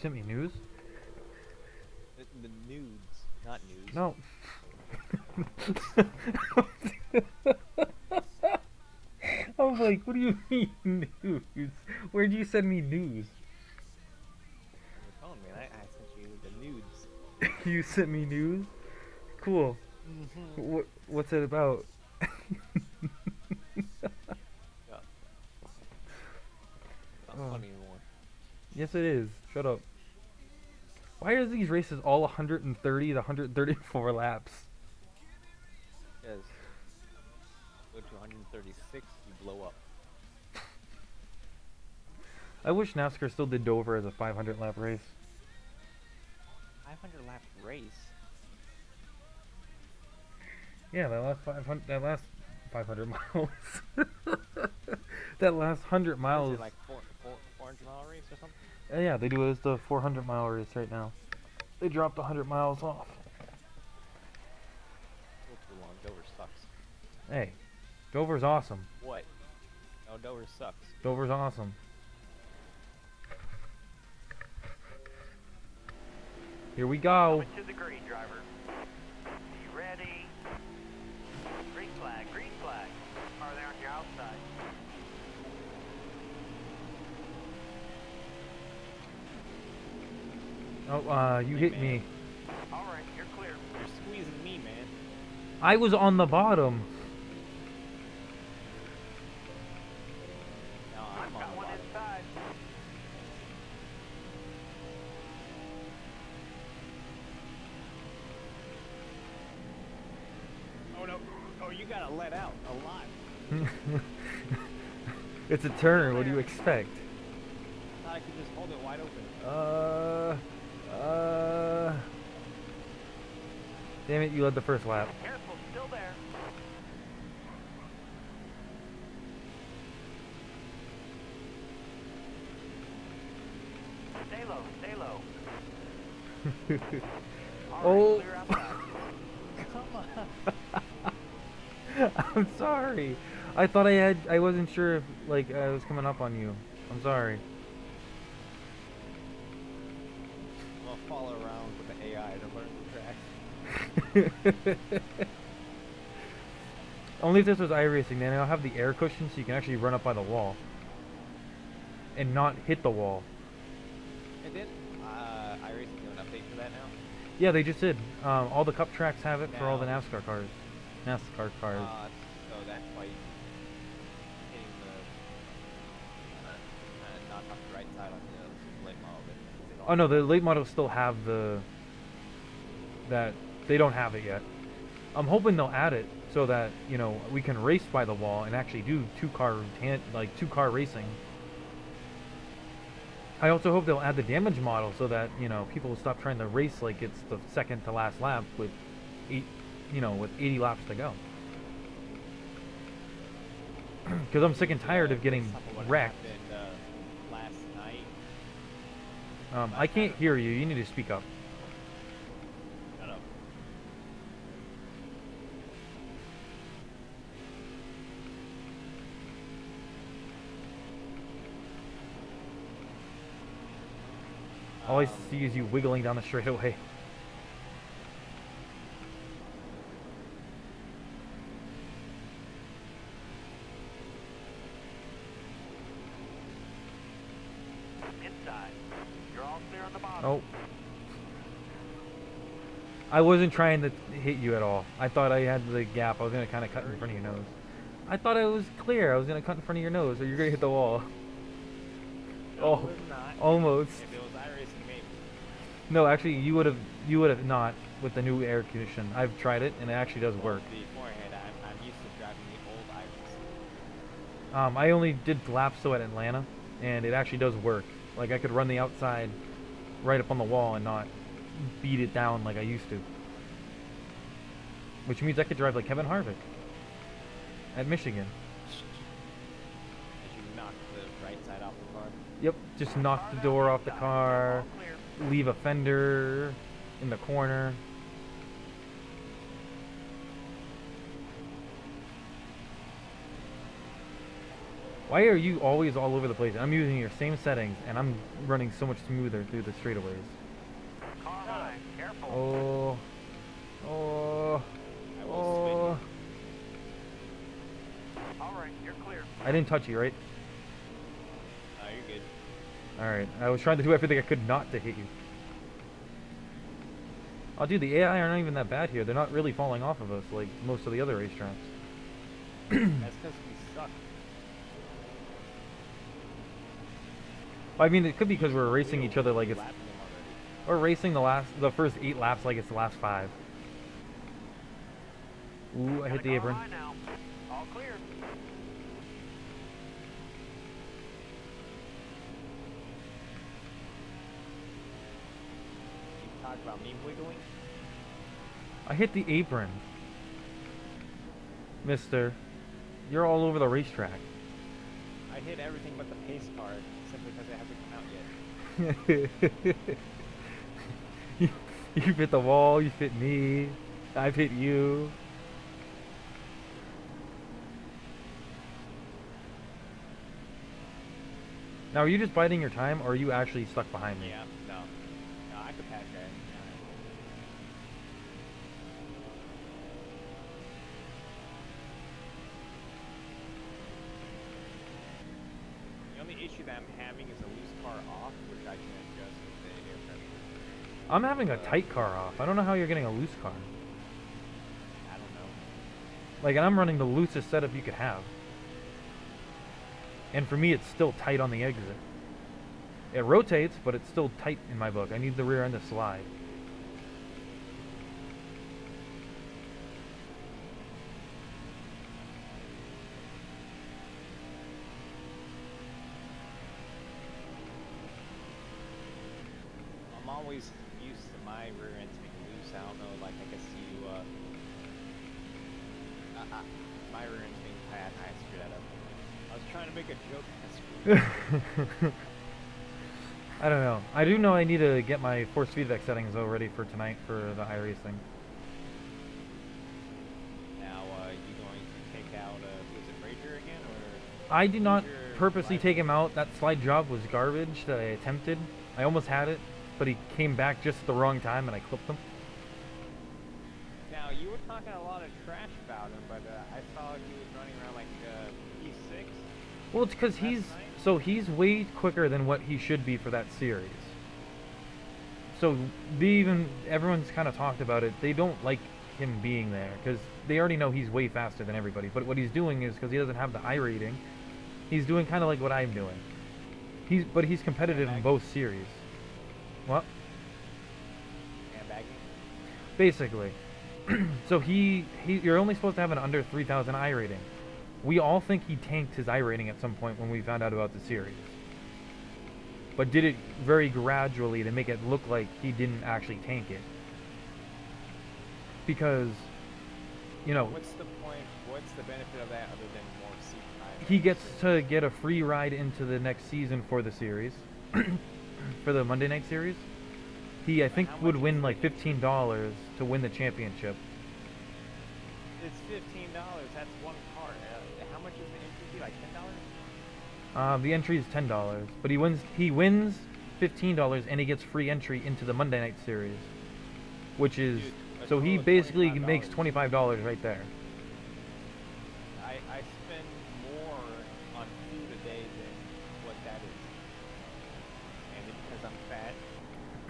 sent me news? The nudes, not news. No. I was like, what do you mean news? Where'd you send me news? On your phone, man. I sent you the nudes. You sent me news? Cool. What's it about? Yeah. Not Oh. funny anymore. Yes, it is. Shut up. Why are these races all 130 to 134 laps? Yes. Go to 136, you blow up. I wish NASCAR still did Dover as a 500 lap race. 500 lap race. Yeah, that last 500 miles. That last 100 Is miles. it like 400-mile race or something? Yeah, they do it as the 400-mile race right now. They dropped 100 miles off. Still too long. Dover sucks. Hey, Dover's awesome. What? No, Dover sucks. Dover's awesome. Here we go. Coming to the green, driver. Be ready. Green flag, green flag. Are they on your outside? Oh, you hit man. me. All right, you're clear. You're squeezing me, man. I was on the bottom. No, I've I'm on got the one bottom. inside. Oh no. Oh, you gotta let out a lot. It's a turn. What do you expect? I thought I could just hold it wide open. Damn it, you led the first lap. Careful, still there. Stay low, stay low. All Oh. right, clear outside. Come on. I'm sorry. I thought I wasn't sure if, like, I was coming up on you. I'm sorry. I'm gonna follow around with the AI to learn the track. Only if this was iRacing, then I'll have the air cushion so you can actually run up by the wall. And not hit the wall. And then, iRacing do an update for that now? Yeah, they just did. All the cup tracks have it for all the Now- NASCAR cars. NASCAR cars. So that's why you hitting the, not off the right side on the late model. But Oh no, the late models still have that they don't have it yet. I'm hoping they'll add it so that, you know, we can race by the wall and actually do two-car racing. I also hope they'll add the damage model so that, you know, people will stop trying to race like it's the second to last lap with 80 laps to go. Because I'm sick and tired of getting Based off of what wrecked. happened, last night. I can't hear you. You need to speak up. Shut up. All I see is you wiggling down the straightaway. Inside. You're all clear on the bottom. Oh. I wasn't trying to hit you at all. I thought I had the gap. I was going to kind of cut in front of your nose. I thought it was clear. I was going to cut in front of your nose, or you're going to hit the wall. No, Oh, it's not. almost. If it was iRacing, maybe. No, actually, you would have not with the new air condition. I've tried it, and it actually does work. Beforehand, I'm used to driving the old iRacing. I only did laps though at Atlanta, and it actually does work. Like I could run the outside right up on the wall and not beat it down like I used to. Which means I could drive like Kevin Harvick at Michigan. As you knock the right side off the car. Yep, just knock the door off the car, All clear. leave a fender in the corner. Why are you always all over the place? I'm using your same settings, and I'm running so much smoother through the straightaways. Car line, careful. Oh. Oh. I will Oh. All right, you're clear. I didn't touch you, right? spin. No, you're good. Alright. I was trying to do everything I could not to hit you. Oh, dude, the AI are not even that bad here. They're not really falling off of us like most of the other racetracks. That's because we suck. I mean, it could be because we're racing each other like it's... Lapping them already. Or racing the first 8 laps like it's the last 5. Ooh, I hit Got a the car apron. line now. All clear. You talk about me wiggling. I hit the apron. Mister, you're all over the racetrack. I hit everything but the pace card simply because it hasn't come out yet. You've hit the wall, you've hit me, I've hit you. Now, are you just biding your time, or are you actually stuck behind me? Yeah, no. No, I could pass guys. The only issue that I'm having is a loose car off, which I can adjust with the air pressure. I'm having a tight car off. I don't know how you're getting a loose car. I don't know. Like, and I'm running the loosest setup you could have. And for me, it's still tight on the exit. It rotates, but it's still tight in my book. I need the rear end to slide. I'm always used to my rear end being loose. I don't know, like I guess you, my rear end's being tight. I screwed that up. I was trying to make a joke and I screwed it up. I don't know. I do know I need to get my force feedback settings though ready for tonight for the iRacing. Now, you going to take out, was it Rager again, or? I did not Rager purposely rival? take him out. That slide job was garbage that I attempted. I almost had it, but he came back just at the wrong time and I clipped him. Now, you were talking a lot of trash about him, but I saw he was running around like P6. Well, it's because Last he's... night? So he's way quicker than what he should be for that series. So everyone's kind of talked about it. They don't like him being there because they already know he's way faster than everybody. But what he's doing is, because he doesn't have the I rating, he's doing kind of like what I'm doing. But he's competitive in both series. What? And bagging. Basically. So you're only supposed to have an under 3,000 I rating. We all think he tanked his I rating at some point when we found out about the series. But did it very gradually to make it look like he didn't actually tank it. Because, you know, What's the point? What's the benefit of that other than more seat time? he gets to get a free ride into the next season for the series. For the Monday night series. He, I think, How would much win is like the- $15 to win the championship. It's $15. That's one car. How much is the entry fee? Like $10? The entry is $10, but he wins $15 and he gets free entry into the Monday night series, which is Dude, a so he total of basically $25. makes $25 right there. I spend more on food a day than what that is. And it's because I'm fat.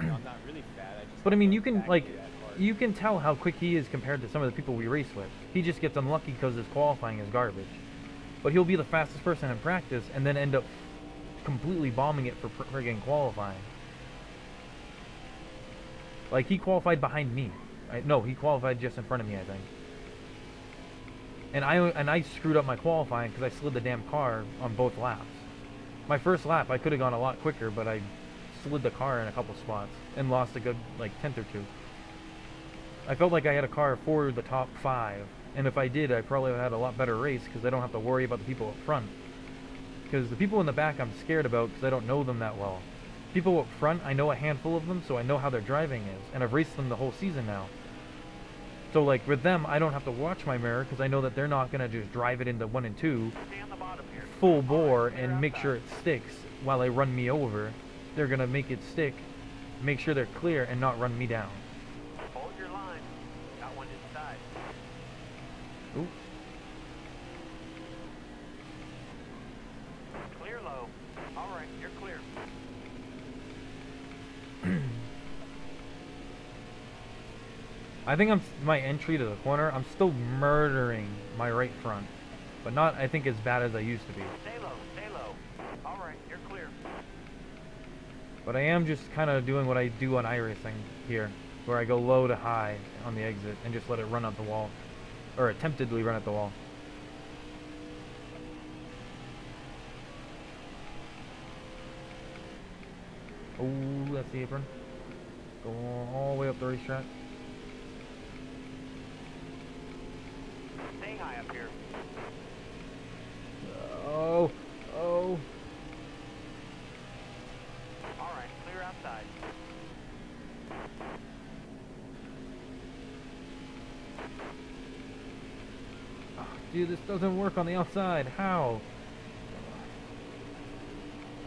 No, I'm not really fat. I just But I don't mean, work you can back like that hard. you can tell how quick he is compared to some of the people we race with. He just gets unlucky because his qualifying is garbage. But he'll be the fastest person in practice and then end up completely bombing it for friggin' qualifying. Like, he qualified behind me. No, he qualified just in front of me, I think. And I screwed up my qualifying because I slid the damn car on both laps. My first lap, I could have gone a lot quicker, but I slid the car in a couple spots and lost a good, like, tenth or two. I felt like I had a car for the top 5. And if I did, I probably would have had a lot better race because I don't have to worry about the people up front. Because the people in the back I'm scared about because I don't know them that well. People up front, I know a handful of them, so I know how their driving is. And I've raced them the whole season now. So like with them, I don't have to watch my mirror because I know that they're not going to just drive it into 1 and 2. Stay on the bottom here. full bore and make sure it sticks while they run me over. They're gonna make it stick, make sure they're clear, and not run me down. Hold your line. Got one inside. Ooh. Clear low. All right, you're clear. I think my entry to the corner, I'm still murdering my right front, but not, I think, as bad as I used to be. Stay low. Stay low. All right, you're clear. But I am just kind of doing what I do on iRacing here, where I go low to high on the exit and just let it run at the wall, or attemptedly run at the wall. Oh, that's the apron. Going all the way up the racetrack. Stay high up here. Oh, oh. All right, clear outside. Oh, dude, this doesn't work on the outside. How?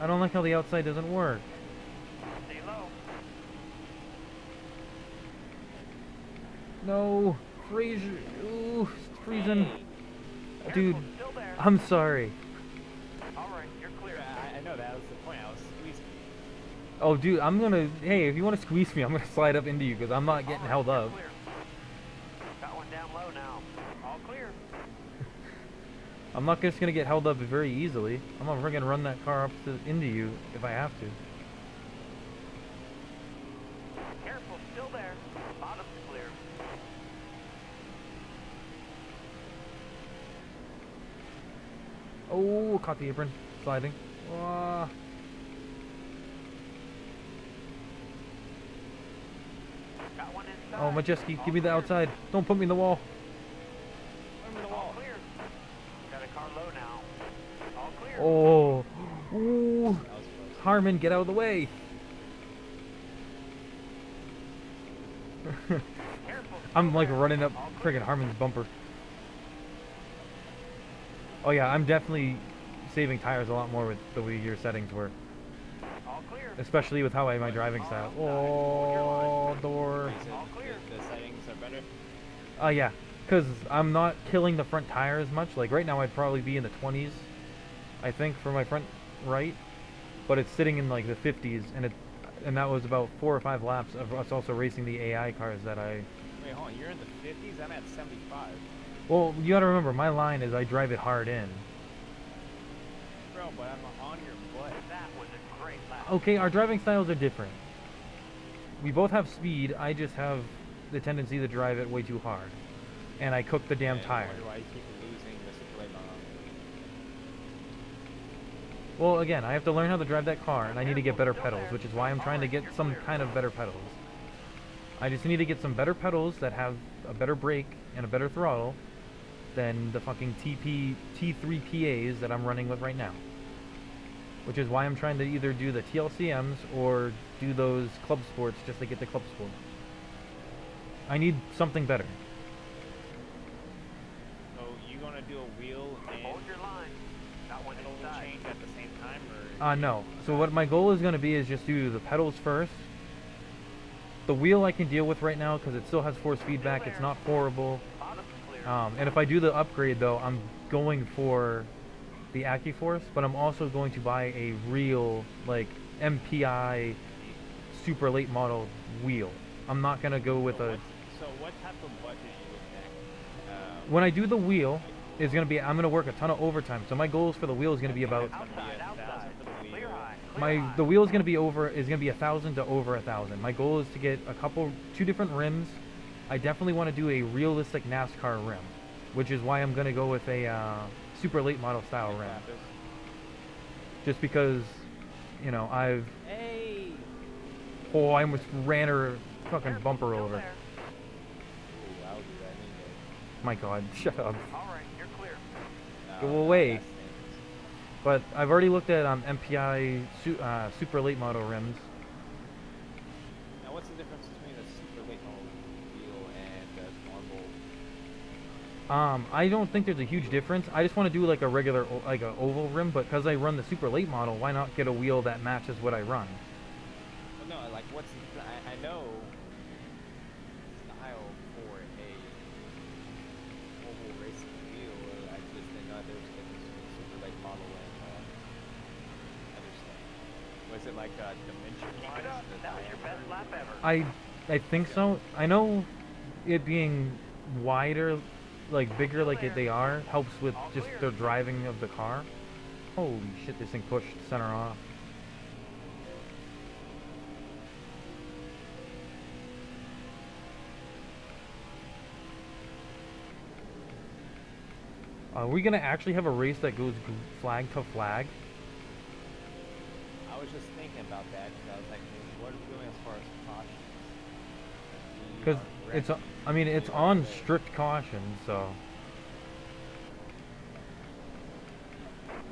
I don't like how the outside doesn't work. Stay low. No, freeze. Ooh, it's freezing. Dude, Careful, still there. I'm sorry. All right, you're clear. I know that was the point. I was squeezing. Oh, dude, I'm gonna. Hey, if you want to squeeze me, I'm gonna slide up into you because I'm not getting All right, held you're up. clear. Got one down low now. All clear. I'm not just gonna get held up very easily. I'm gonna friggin' run that car up into you if I have to. Careful, still there. Bottom's clear. Oh, caught the apron, sliding. Got one inside. Oh, my jet ski, All give me the clear. outside. Don't put me in the wall. I'm in the All wall. clear. Got a car low now. All clear. Oh, ooh, That was close. Harmon, get out of the way. Careful. I'm still like there. running up All clear. friggin' Harmon's bumper. Oh yeah, I'm definitely saving tires a lot more with the way your settings were, All clear. especially with how my driving style. Oh, door. You said All clear. The settings are better. Yeah, because I'm not killing the front tire as much. Like right now, I'd probably be in the 20s, I think, for my front right, but it's sitting in like the 50s, and that was about 4 or 5 laps of us also racing the AI cars that I. Wait, hold on. You're in the 50s? I'm at 75. Well, you gotta remember, my line is I drive it hard in. Bro, but I'm on your butt. That was a great lap. Okay, our driving styles are different. We both have speed. I just have the tendency to drive it way too hard, and I cook the damn And I tire. wonder why you keep losing the super late model. Well, again, I have to learn how to drive that car, and I need to get better pedals, which is why I'm trying to get some kind of better pedals. I just need to get some better pedals that have a better brake and a better throttle than the fucking T3 PAs that I'm running with right now. Which is why I'm trying to either do the TLCMs or do those Club Sports just to get the Club Sport. I need something better. So you gonna do a wheel Hold and your line. Got one pedal inside. change at the same time, or? No. So what my goal is going to be is just do the pedals first. The wheel I can deal with right now because it still has force feedback. It's not horrible. Bottom's clear. And if I do the upgrade though, I'm going for the AccuForce, but I'm also going to buy a real like MPI super late model wheel. I'm not going to go with a. So what type of budget are you looking at? When I do the wheel, is going to be I'm going to work a ton of overtime. So my goals for the wheel is going to be about Outside, outside. Clear high. the wheel is going to be 1,000 to over 1,000. My goal is to get two different rims. I definitely want to do a realistic NASCAR rim, which is why I'm going to go with a super late model style rim. Just because, you know, Hey! I almost ran her fucking Careful, bumper still over. there. Ooh, I'll do that anyway. My God, shut up. All right, you're clear. Go No, away. that's things. But I've already looked at MPI super late model rims. Now, what's the difference between a super late model wheel and a normal? I don't think there's a huge difference. I just want to do like a regular, like a oval rim, but because I run the super late model, why not get a wheel that matches what I run? Well, no, like what's I know style for a oval racing wheel. I just didn't know there's a difference between super late model and other stuff. Was it like dimension Keep wise? it up. That was your best lap ever. I think so. I know it being wider, like bigger, like they are, helps with just the driving of the car. Holy shit! This thing pushed center off. Are we gonna actually have a race that goes flag to flag? I was just thinking about that because I was like, hey, what are we doing as far as cautions? We Because are it's, wrecking I mean, it's the on whole- strict caution, so.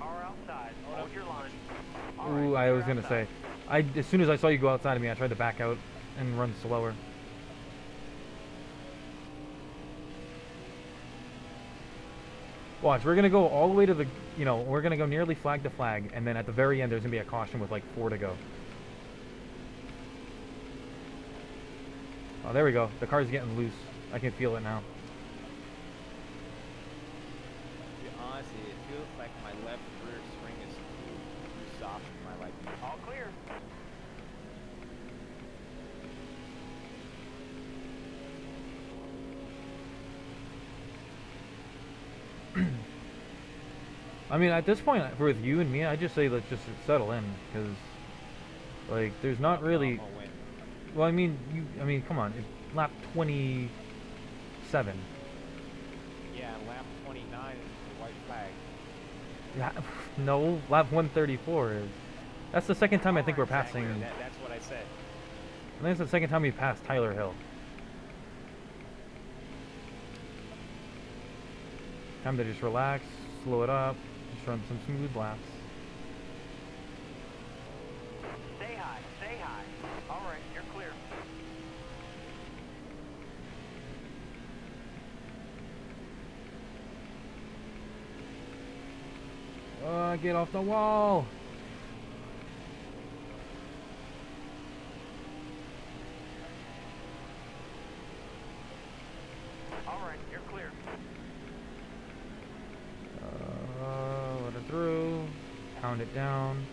Car outside. Hold your line. All Ooh, right, I was you're gonna say, outside. as soon as I saw you go outside of me, I tried to back out and run slower. Watch, we're gonna go all the way to the, we're gonna go nearly flag to flag, and then at the very end, there's gonna be a caution with like 4 to go. Oh, there we go. The car's getting loose. I can feel it now. Honestly, it feels like my left rear swing is too soft for my liking. All clear. I mean, at this point, with you and me, I just say let's just settle in, because, like, there's not really. I'll win. Well, I mean, come on, it's lap 27. Yeah, lap 29 is the white flag. Yeah, no, lap 134 is. That's the second time I think we're passing. That's what I said. I think it's the second time we passed Tyler Hill. Time to just relax, slow it up, just run some smooth laps. Stay high. Stay high. All right, you're clear. Get off the wall! All right, you're clear. Let it through. Pound it down.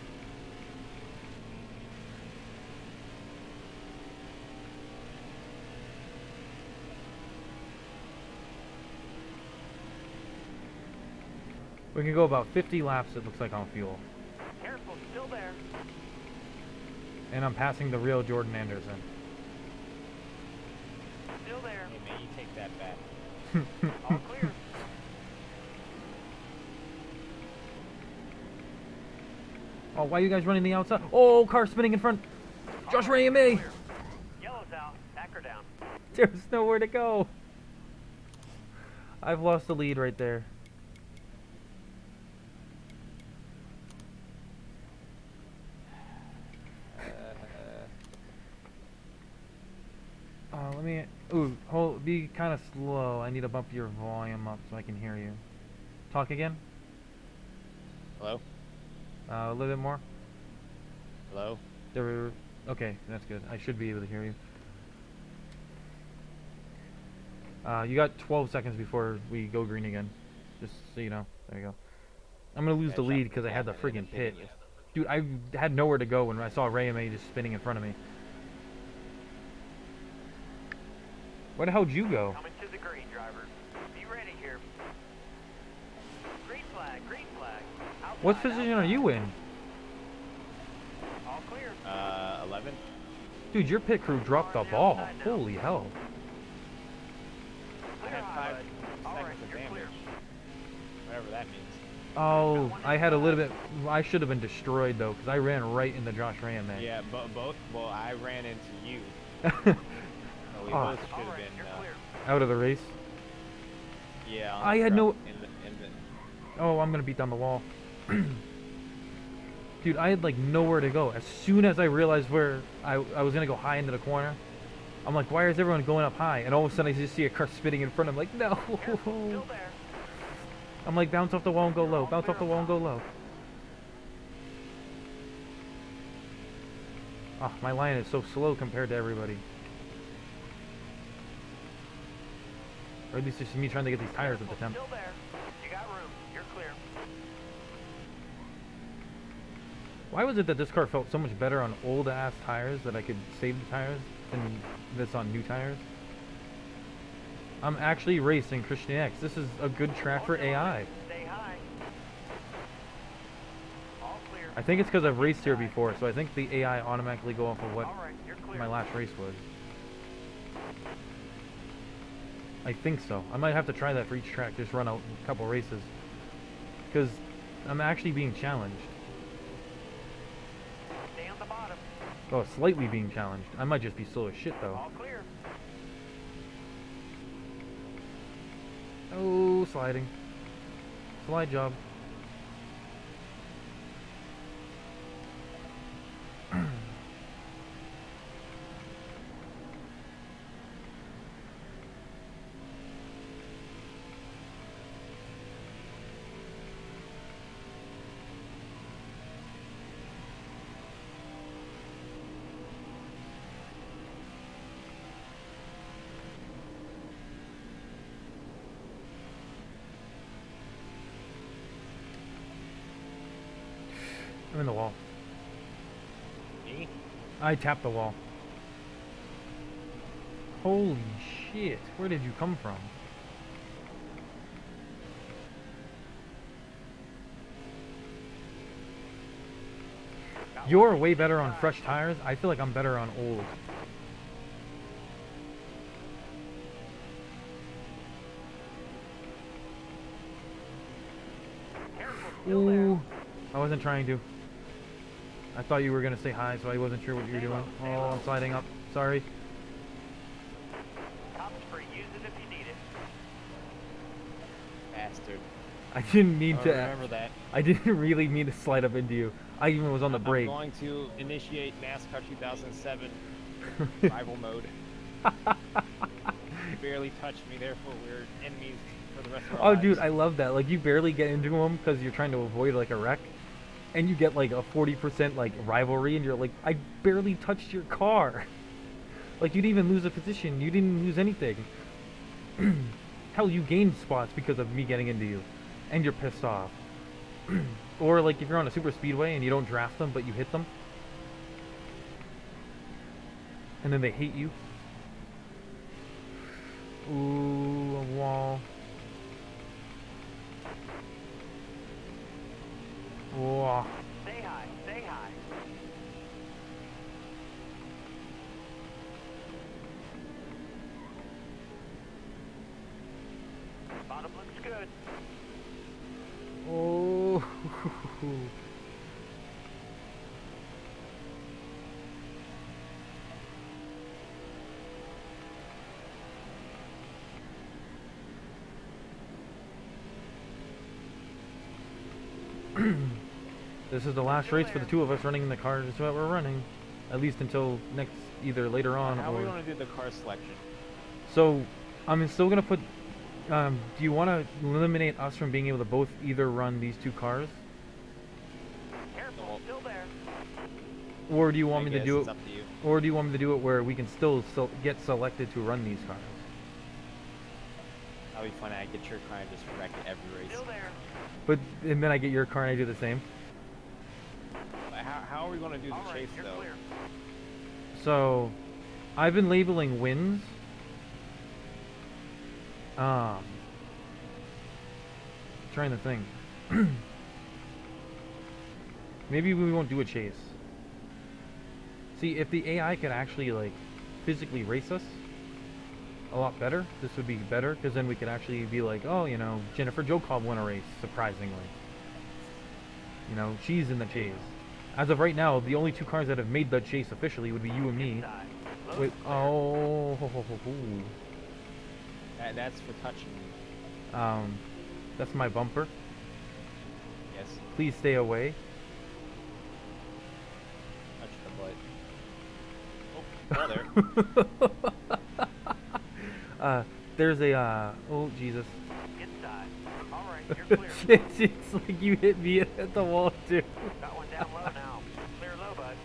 We can go about 50 laps, it looks like, on fuel. Careful, still there. And I'm passing the real Jordan Anderson. Still there. Hey man, you take that back. All clear. Oh, why are you guys running the outside? Oh, car spinning in front. Josh Ray and me. Clear. Yellow's out. Backer down. There's nowhere to go. I've lost the lead right there. Let me. Ooh, be kind of slow. I need to bump your volume up so I can hear you. Talk again. Hello? A little bit more. Hello? There. Okay, that's good. I should be able to hear you. You got 12 seconds before we go green again. Just so you know. There you go. I'm gonna lose the lead because I had the friggin' pit. Dude, I had nowhere to go when I saw Ray and May just spinning in front of me. Where the hell did you go? Coming to the green, drivers. Be ready here. Green flag, green flag. Outside, What position are you in? All clear. 11? Dude, your pit crew dropped the ball. Holy hell. I had 5 All right, seconds of you're damage. clear. Whatever that means. Oh, I had a little bit. I should have been destroyed though, because I ran right into Josh Ram there. Yeah, both. Well, I ran into you. So we Oh. both should All have right, been. you're clear. Out of the race. Yeah. on I the had truck, no- In the, Oh, I'm gonna beat down the wall. Dude, I had like nowhere to go. As soon as I realized where I was gonna go high into the corner, I'm like, why is everyone going up high? And all of a sudden I just see a car spinning in front. I'm like, no. Careful, still there. I'm like, bounce off the wall and go low. Bounce off the wall and go low. Oh, my line is so slow compared to everybody. Or at least it's just me trying to get these tires at the temp. Still there. You got room. You're clear. Why was it that this car felt so much better on old ass tires that I could save the tires than this on new tires? I'm actually racing Christian X. This is a good track for AI. Stay high. All clear. I think it's because I've raced here before, so I think the AI automatically go off of what All right, you're clear. my last race was. I think so. I might have to try that for each track, just run out a couple races. Because I'm actually being challenged. Stay on the bottom. Oh, slightly being challenged. I might just be slow as shit though. All clear. Oh, sliding. Slide job. I'm in the wall. Me? I tapped the wall. Holy shit. Where did you come from? You're way better on fresh tires. I feel like I'm better on old. Careful, still there. Ooh. I wasn't trying to. I thought you were going to say hi, so I wasn't sure what you were doing. Oh, I'm sliding up. Sorry. Top's free. Use it if you need it. Bastard. I didn't mean Oh, to. remember that. I didn't really mean to slide up into you. I even was on the I'm brake. going to initiate NASCAR 2007 rival mode. You barely touched me, therefore we're enemies for the rest of our Oh, lives. dude, I love that. Like, you barely get into them because you're trying to avoid, like, a wreck. And you get, like, a 40%, like, rivalry, and you're like, I barely touched your car. Like, you didn't even lose a position. You didn't lose anything. Hell, you gained spots because of me getting into you. And you're pissed off. Or, like, if you're on a super speedway and you don't draft them, but you hit them. And then they hate you. Ooh, a wall. Whoa. Stay high. Stay high. Bottom looks good. Oh. This is the last race for the two of us running in the car. This is what we're running. At least until next, either later on How are we or... going to do the car selection? So, I'm still going to put... do you want to eliminate us from being able to both either run these two cars? Careful. Still there. Or do you want I me to guess do it's it... up to you. Or do you want me to do it where we can still get selected to run these cars? That'll be fun. I get your car and just wreck it every race. Still there. But, and then I get your car and I do the same? But how are we going to do the All right, chase, you're though? clear. So, I've been labeling wins. Trying to think. Maybe we won't do a chase. See, if the AI could actually, like, physically race us a lot better, this would be better, because then we could actually be like, oh, you know, Jennifer Jo Cobb won a race, surprisingly. You know, she's in the chase. As of right now, the only two cars that have made the chase officially would be you and me. Inside. Look Wait, clear. oh, That's for touching me. that's my bumper. Yes. Please stay away. Touch the butt. Oh, well there. uh, there's a oh Jesus. Inside. All right, you're clear. It's like you hit me at the wall too. Got one down low now. Clear low, bud.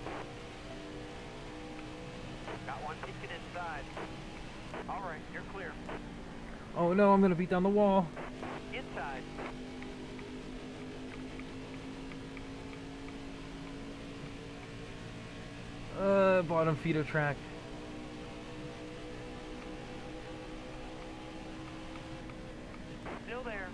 Got one peeking inside. All right, you're clear. Oh no, I'm gonna beat down the wall. Inside. Bottom feeder track. Still there.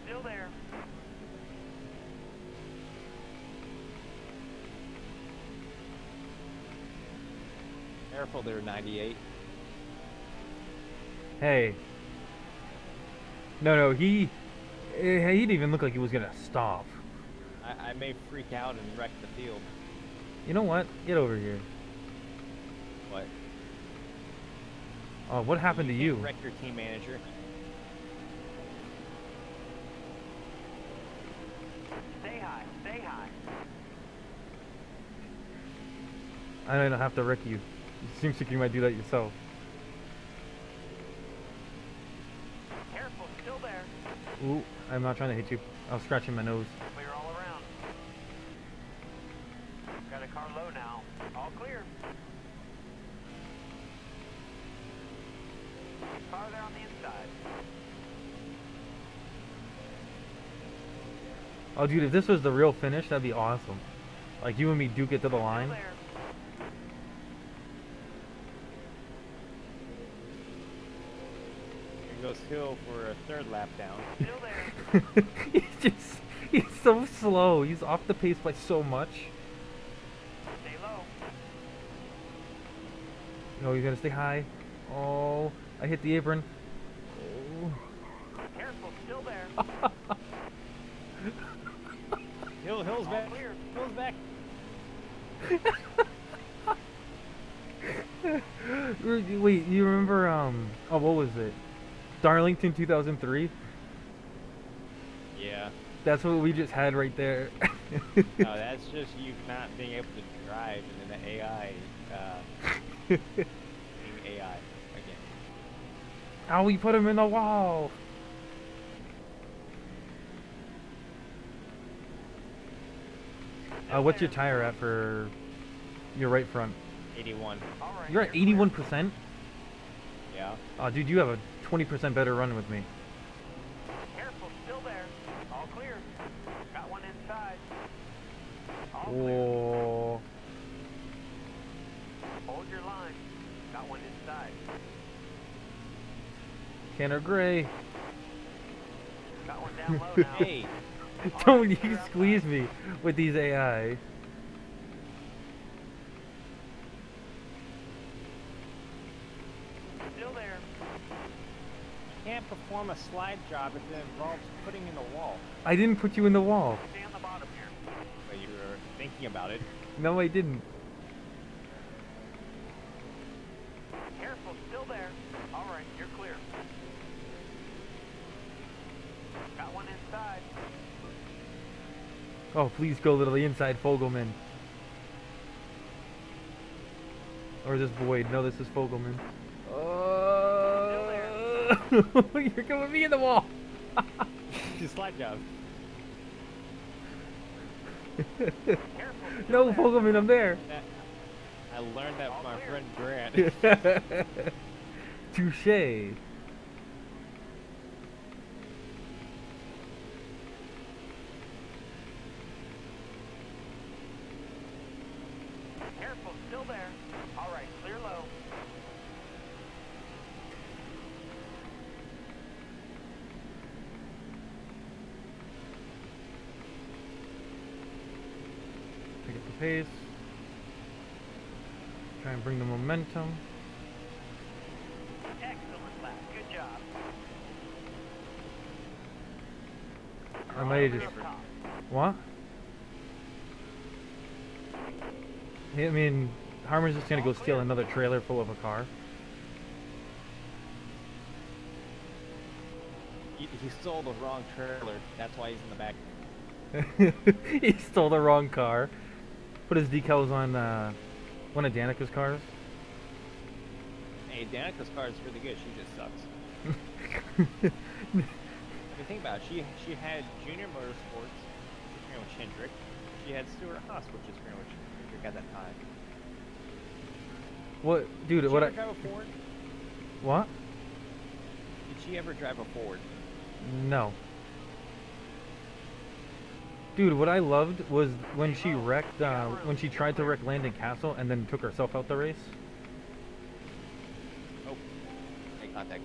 Still there. Careful there, 98. Hey. No, he didn't even look like he was gonna stop. I may freak out and wreck the field. You know what? Get over here. What? What happened to you? can't wreck your team manager. Stay high. Stay high. I don't have to wreck you. It seems like you might do that yourself. Careful. Still there. Ooh, I'm not trying to hit you. I was scratching my nose. Clear all around. Got a car low now. All clear. Car there on the inside. Oh, dude, if this was the real finish, that'd be awesome. Like you and me duke it to the Still line. there. Here goes Hill for a third lap down. Still there. He's so slow. He's off the pace by so much. Stay low. No, he's gonna stay high. Oh, I hit the apron. Oh. Careful. Still there. Hill's All back. clear. Hill's back. Wait, you remember oh, what was it? Darlington 2003? Yeah. That's what we just had right there. No, that's just you not being able to drive and then the AI being AI again. Oh, we put him in the wall. Still What's your there. tire at for your right front? 81. All right. You're at you're clear. 81%? Yeah. Oh, dude, you have a 20% better run with me. Careful. Still there. All clear. Got one inside. All clear. Oh, Hold your line. Got one inside. Tanner Gray. Got one down low now. Hey. Don't you squeeze me with these AI. Still there. Can't perform a slide job if it involves putting in the wall. I didn't put you in the wall. Stay on the bottom here. But you were thinking about it. No, I didn't. Careful. Still there. All right. You're clear. Got one inside. Oh, please go to the inside, Fogelman. Or this Boyd. No, this is Fogelman. You're going with me in the wall. Slide job. Careful. No, Fogelman, I'm there. I learned that All from my clear. friend Grant. Touche. Careful. Still there. All right. Clear low. Pick up the pace. Try and bring the momentum. Excellent lap. Good job. I might just... Up top. What? I mean, Harmon's just gonna go steal another trailer full of a car. He stole the wrong trailer. That's why he's in the back. He stole the wrong car. Put his decals on one of Danica's cars. Hey, Danica's car is really good. She just sucks. I mean, think about it. She had Junior Motorsports, which is pretty much Hendrick. She had Stuart Haas, which is pretty much Hendrick at that time. What, dude? Did she What? ever drive a Ford? What? Did she ever drive a Ford? No. Dude, what I loved was when she wrecked, when she tried to wreck Landon Castle and then took herself out the race. Oh, make contact.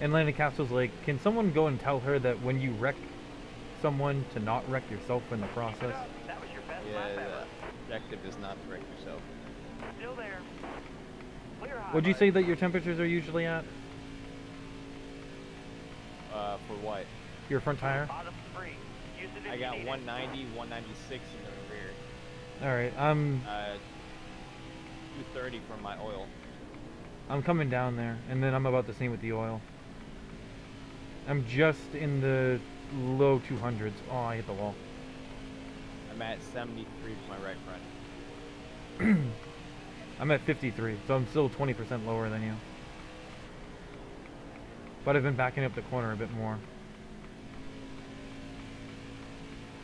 And Landon Castle's like, can someone go and tell her that when you wreck someone to not wreck yourself in the process? That was your best Yeah, lap the ever. objective is not to wreck yourself. Still there. Clear high. Would you say that your temperatures are usually at? For what? Your front tire? Bottom three. Use it if I you got need it. 190, 196 in the rear. Alright, 230 for my oil. I'm coming down there, and then I'm about the same with the oil. I'm just in the low 200s. Oh, I hit the wall. I'm at 73 for my right front. I'm at 53, so I'm still 20% lower than you. But I've been backing up the corner a bit more.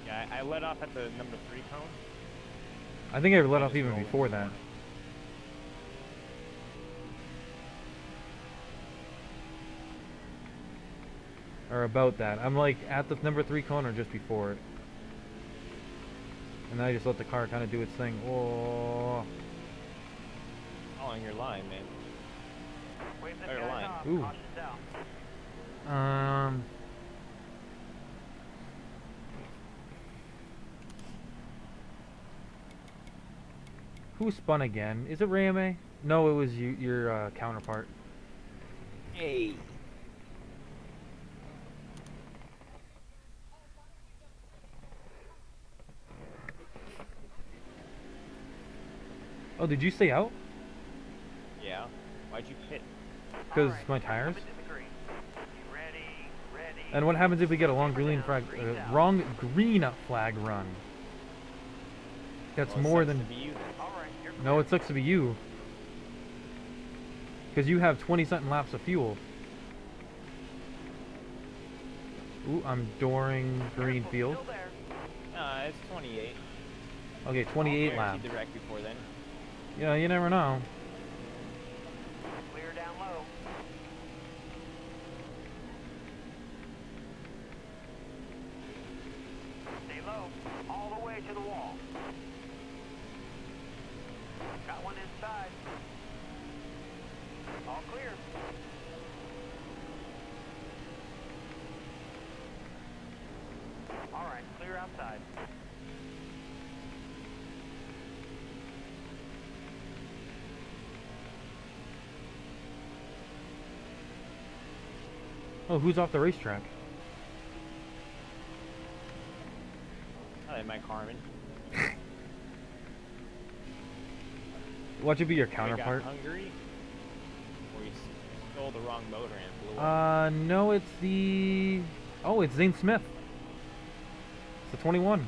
Yeah, I let off at the number 3 cone. I think I let I off just even rolled before in the that. corner. Or about that. I'm like at the number 3 cone or just before it. And then I just let the car kind of do its thing. Oh. Oh, on your line, man. Wave them Better guys line. off. Ooh. Caution down. Who spun again? Is it Rayame? No, it was you, your counterpart. Hey. Oh, did you stay out? Yeah. Why'd you pit? Because Alright, my you're tires? coming to the green. You ready? And what happens if we get a long green flag, wrong green flag run? That's Well, it more sucks than. to be you then. Alright, you're No, it sucks to be you. Because you have 20-something laps of fuel. Ooh, I'm dooring green field. Still there. It's 28. Okay, 28 laps. Guaranteed the wreck before then. Yeah, you never know. Clear down low. Stay low. All the way to the wall. Got one inside. All clear. Alright, clear outside. Oh, who's off the racetrack? I like Mike Harmon. Watch it be your We counterpart. got Hungary, or you stole the wrong motor and blew up. No, it's the. Oh, it's Zane Smith. It's the 21.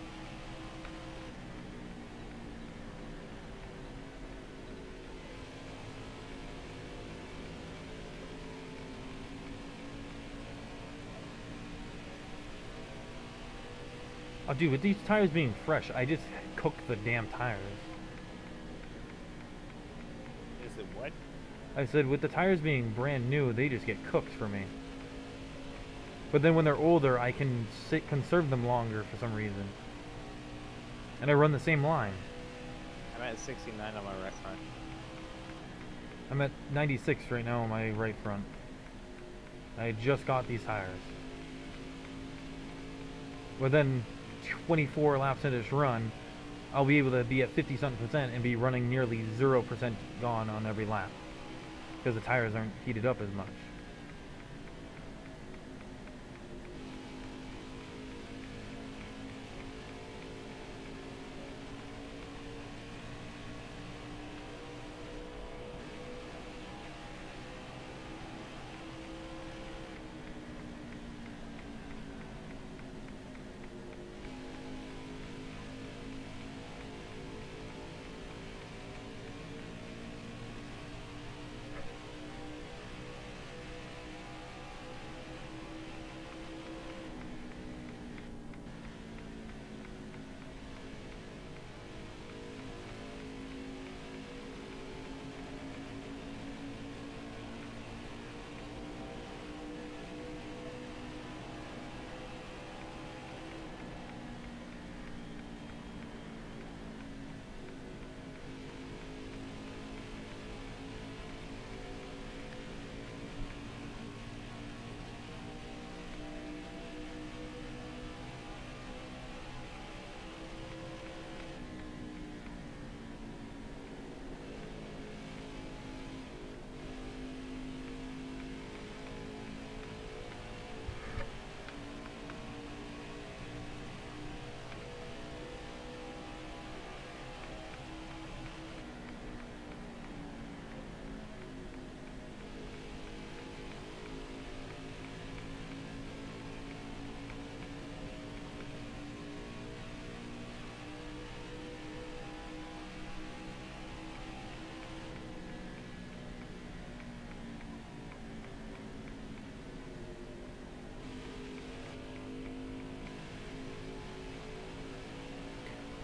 Oh, dude, with these tires being fresh, I just cooked the damn tires. Is it what? I said, with the tires being brand new, they just get cooked for me. But then when they're older, I can conserve them longer for some reason. And I run the same line. I'm at 69 on my right front. I'm at 96 right now on my right front. I just got these tires. But then 24 laps into this run, I'll be able to be at 50 something percent and be running nearly 0% gone on every lap. Because the tires aren't heated up as much.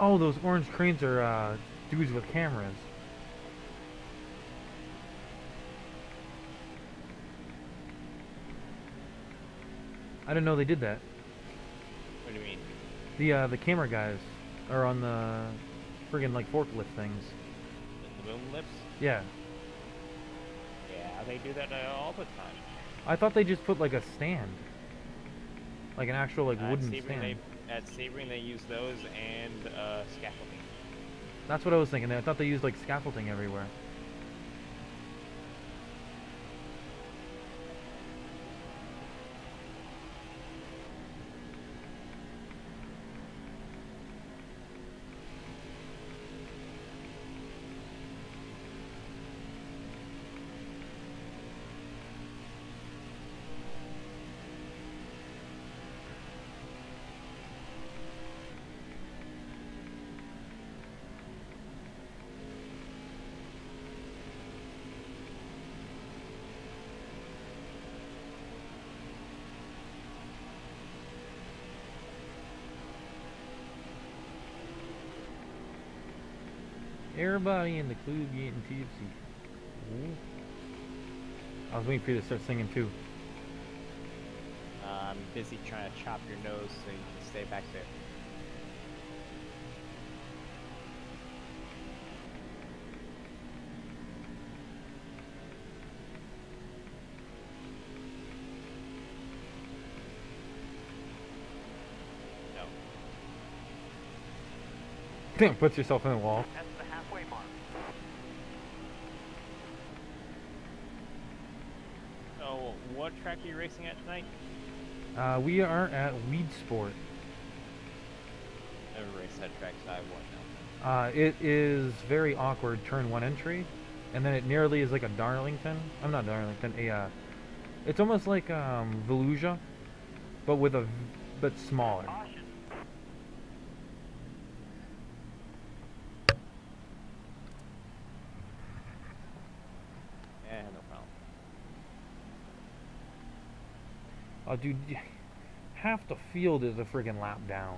Oh, those orange cranes are dudes with cameras. I didn't know they did that. What do you mean? The camera guys are on the friggin' like forklift things. The boom lips? Yeah. Yeah, they do that all the time. I thought they just put like a stand. Like an actual like wooden stand. At Sebring, they use those and scaffolding. That's what I was thinking. I thought they used like scaffolding everywhere. Everybody in the club getting tipsy. Ooh. I was waiting for you to start singing too. I'm busy trying to chop your nose so you can stay back there. No. Puts yourself in the wall. That's the halfway mark. So, what track are you racing at tonight? We are at Weed Sport. Never raced that track, so I won't know. It is very awkward turn one entry, and then it nearly is like a Darlington. I'm not Darlington. It's almost like Volusia, but but smaller. Caution. Yeah, no problem. Oh, dude, half the field is a friggin' lap down.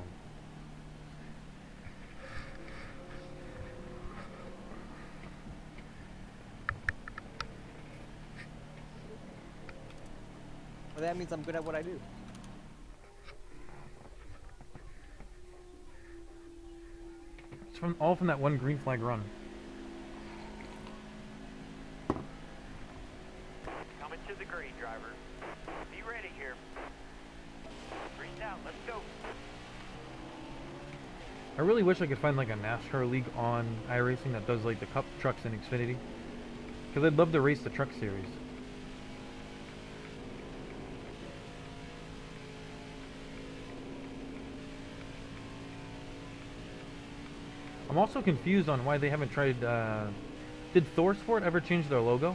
Well, that means I'm good at what I do. It's all from that one green flag run. Coming to the green, driver. Be ready here. Green's out. Let's go. I really wish I could find like a NASCAR league on iRacing that does like the Cup trucks in Xfinity, because I'd love to race the truck series. I'm also confused on why they haven't tried. Did ThorSport ever change their logo?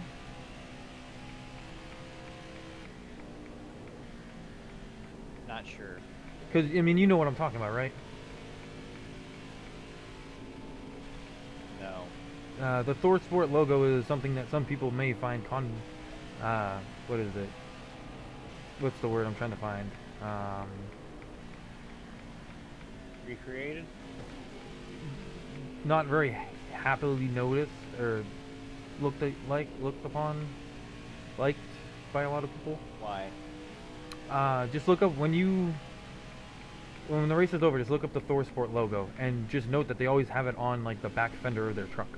Not sure. Because I mean, you know what I'm talking about, right? No. The ThorSport logo is something that some people may find what is it? What's the word I'm trying to find? Recreated? Not very happily noticed or looked upon, liked by a lot of people. Why? Just look up when the race is over. Just look up the ThorSport logo and just note that they always have it on like the back fender of their truck,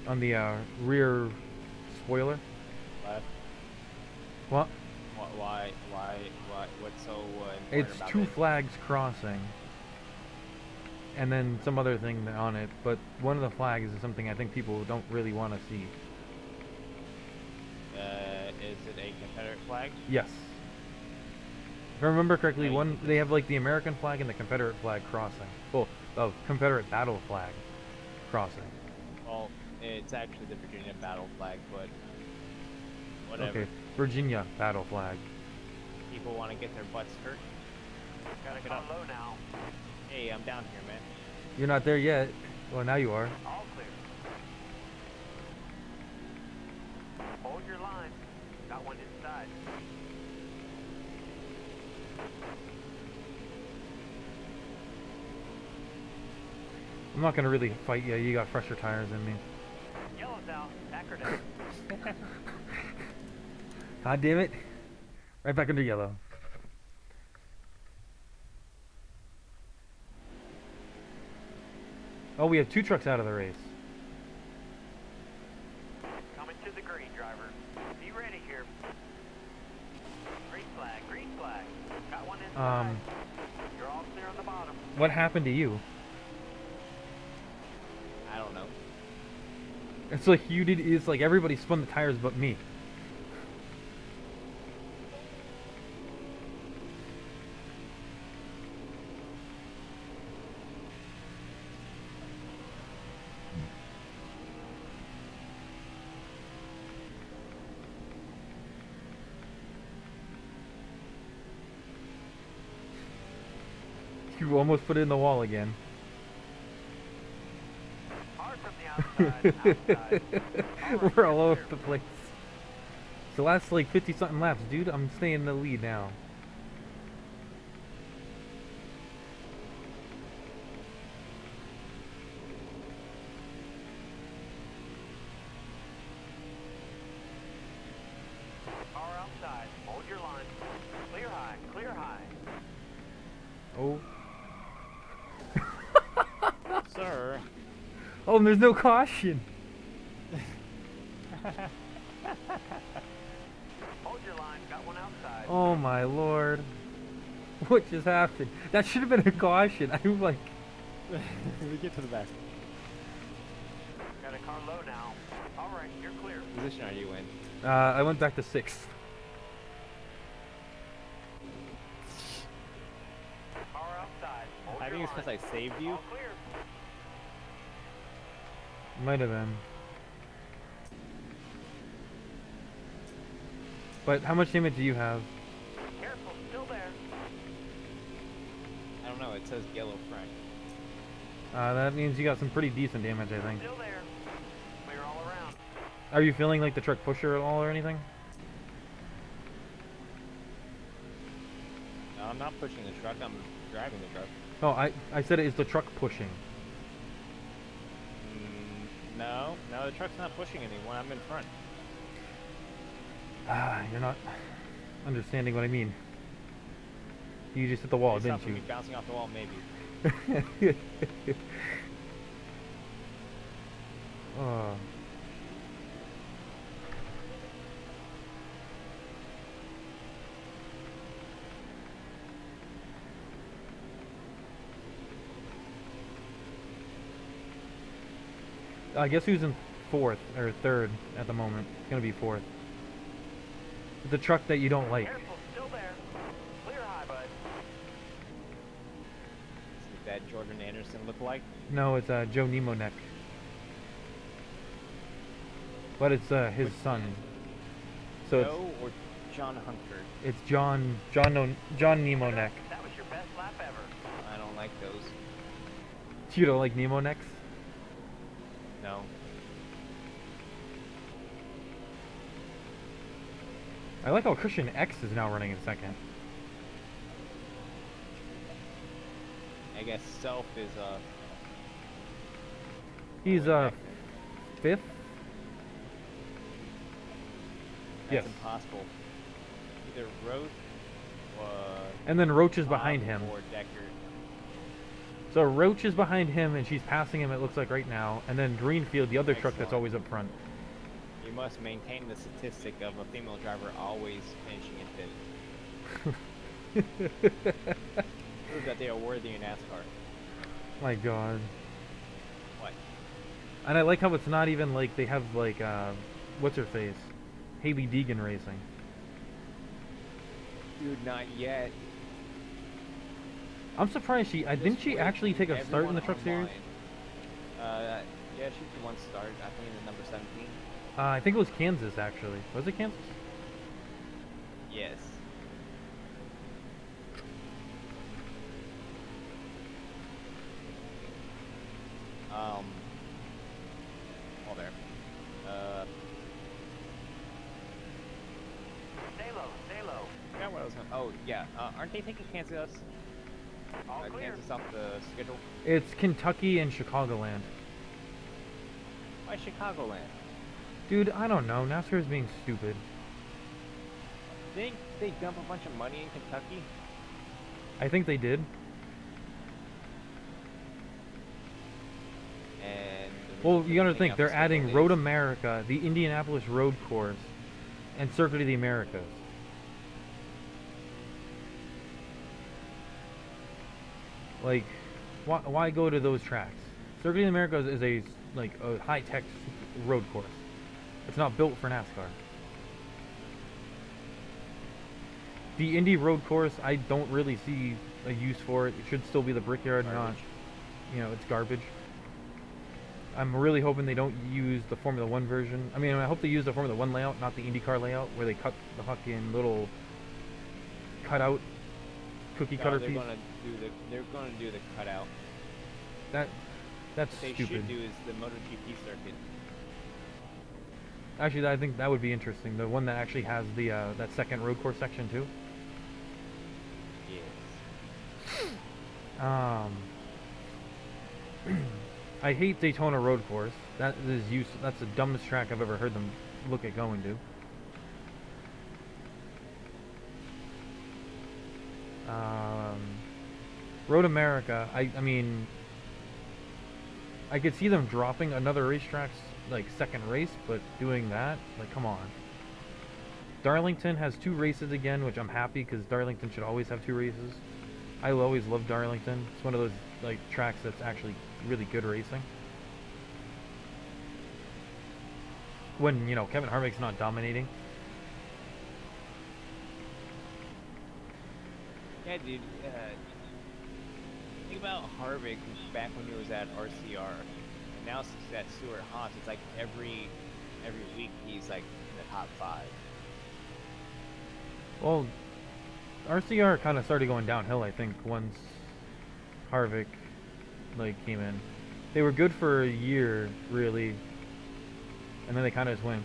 on the rear spoiler. What? What? Why? What's so important It's about two it? flags crossing, and then some other thing on it. But one of the flags is something I think people don't really want to see. Is it a Confederate flag? Yes. If I remember correctly, Right. they have like the American flag and the Confederate flag crossing. Well, the Confederate battle flag crossing. Well, it's actually the Virginia battle flag, but whatever. Okay, Virginia battle flag. People want to get their butts hurt. Gotta Get go up. low now. Hey, I'm down here, man. You're not there yet. Well, now you are. All clear. Hold your line. Got one inside. I'm not gonna really fight you. You got fresher tires than me. Yellow's out. Packer down. God damn it! Right back under yellow. Oh, we have 2 trucks out of the race. Coming to the green, driver. Be ready here. Green flag, green flag. Got one inside. You're all clear on the bottom. What happened to you? I don't know. It's like you did. It's like everybody spun the tires but me. You almost put it in the wall again. Hard from the outside. outside. All right, We're all you're over clear. the place. So last like 50 something laps, dude. I'm staying in the lead now. Car outside. Hold your line. Clear high. Clear high. Oh. Sir. Oh, and there's no caution. Hold your line. Got one outside. Oh my lord. What just happened? That should have been a caution. I'm like, We get to the back. Got a car low now. All right, you're clear. What position are you in? I went back to 6th. Car outside. Hold I your think it's because line. I saved you. All clear. Might have been. But how much damage do you have? Careful. Still there. I don't know. It says yellow front. That means you got some pretty decent damage, I think. Still there. Clear all around. Are you feeling like the truck pusher at all or anything? No, I'm not pushing the truck. I'm driving the truck. Oh, I said it is the truck pushing. No, the truck's not pushing anyone. I'm in front. You're not understanding what I mean. You just hit the wall, Based off didn't of you? me bouncing off the wall, maybe. Oh. I guess who's in 4th or 3rd at the moment? It's gonna be 4th. The truck that you don't like. Careful. Still there. Clear high, bud. Does that Jordan Anderson look like? No, it's Joe Nemonek. But it's his Which son. man? So Joe or John Hunter? it's John Nemonek. That was your best lap ever. I don't like those. You don't like Nemoneks? No. I like how Christian X is now running in 2nd. I guess Self is He's going back 5th. That's Yes. impossible. Either Roach And then Roach is behind him. or Decker. So Roach is behind him and she's passing him, it looks like right now. And then Greenfield, the other truck that's Excellent. always up front. You must maintain the statistic of a female driver always finishing in fifth. Prove that they are worthy in NASCAR. My god. What? And I like how it's not even like they have like, what's her face? Haley Deegan racing. Dude, not yet. I'm surprised didn't Just she wait. actually take a start in the Everyone truck series? online. Yeah, she did one start. I think in the number 17. I think it was Kansas actually. Was it Kansas? Yes. Well, there. Stay low. Stay low. Forgot what I was gonna. Oh, yeah. Aren't they taking Kansas? All clear. Kansas off the schedule? It's Kentucky and Chicagoland. Why Chicagoland? Dude, I don't know. NASCAR is being stupid. Think they dump a bunch of money in Kentucky? I think they did. And Well, you gotta opening think, up they're several adding days. Road America, the Indianapolis Road Course, and Circuit of the Americas. Like, why go to those tracks? Circuit of the Americas is a high-tech road course. It's not built for NASCAR. The Indy Road Course, I don't really see a use for it. It should still be the Brickyard, not, Garbage. it's garbage. I'm really hoping they don't use the Formula One version. I mean, I hope they use the Formula One layout, not the IndyCar layout, where they cut the fucking little cutout cookie cutter they're piece. They're gonna do the cutout. That's What they stupid. should do is the MotoGP circuit. Actually, I think that would be interesting. The one that actually has the that second road course section too. Yes. I hate Daytona Road Course. That's the dumbest track I've ever heard them look at going to. Road America. I mean, I could see them dropping another racetrack's like second race, but doing that, like, come on. Darlington has 2 races again, which I'm happy because Darlington should always have 2 races. I always love Darlington. It's one of those like tracks that's actually really good racing. When, Kevin Harvick's not dominating. Yeah, dude. Think about Harvick back when he was at RCR, and now since he's at Stewart Haas, it's like every week he's like in the top 5. Well, RCR kind of started going downhill, I think, once Harvick came in. They were good for a year, really, and then they kind of just went.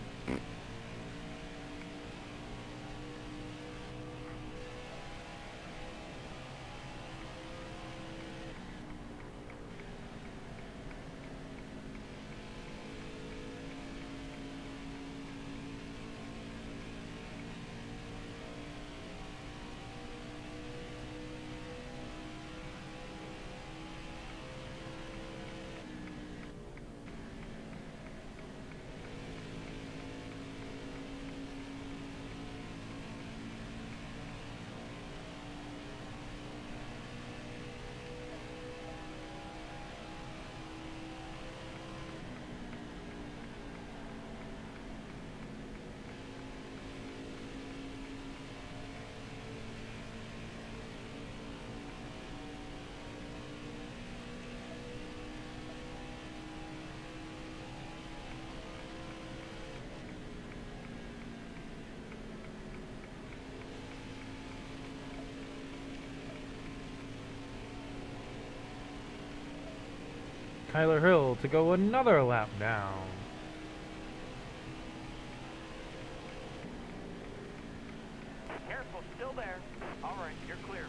Tyler Hill to go another lap down. Careful, still there. All right, you're clear.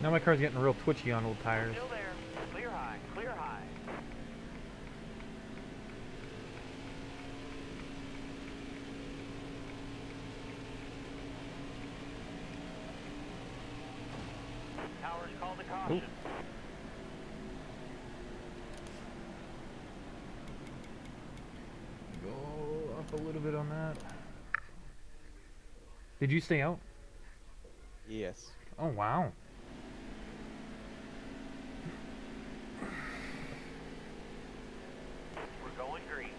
Now my car's getting real twitchy on old tires. Still there. Clear high, clear high. Towers call the caution. Oop. Go up a little bit on that. Did you stay out? Yes. Oh, wow. We're going green.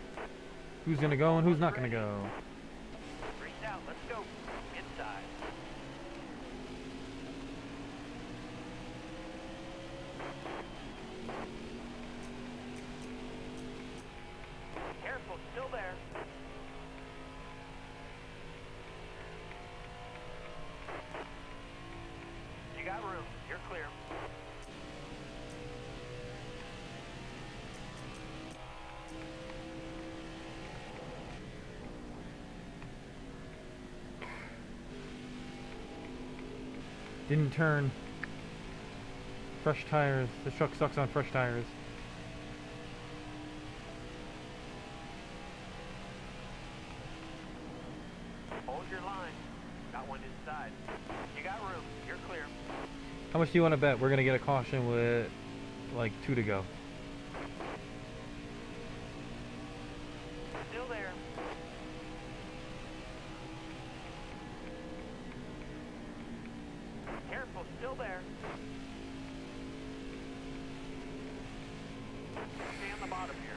Who's gonna go and who's not gonna go? Green's out, let's go. Inside. Careful, still there. You got room. You're clear. Didn't turn. Fresh tires. This truck sucks on fresh tires. Hold your line. Got one inside. You got room. You're clear. How much do you want to bet we're gonna get a caution with like 2 to go? Still there. Careful, still there. Stay on the bottom here.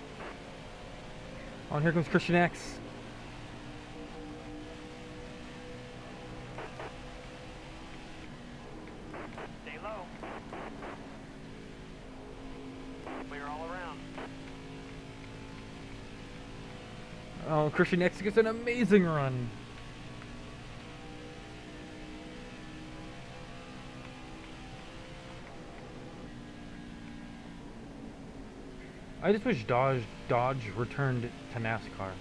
Oh, here comes Christian X. Stay low. Clear all around. Oh, Christian X gets an amazing run. I just wish Dodge returned to NASCAR.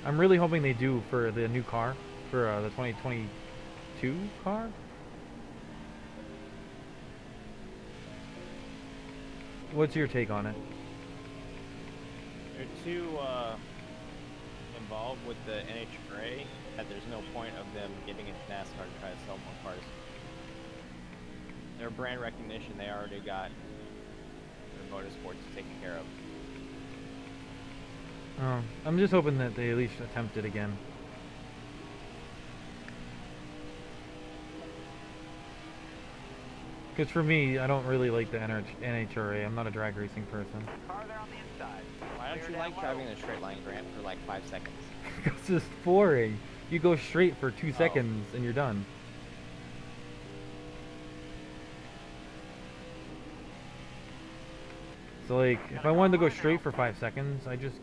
I'm really hoping they do for the new car, for the 2022 car. What's your take on it? They're too involved with the NH5 that there's no point of them getting into NASCAR to try to sell more cars. Their brand recognition, they already got their motorsports taken care of. Oh, I'm just hoping that they at least attempt it again. Because for me, I don't really like the NHRA. I'm not a drag racing person. Car there on the inside. Why don't Clear you down like low. driving the straight line, Grant, for like 5 seconds? It's just boring. You go straight for 2 Oh. seconds and you're done. So like, if I wanted to go straight for 5 seconds, I just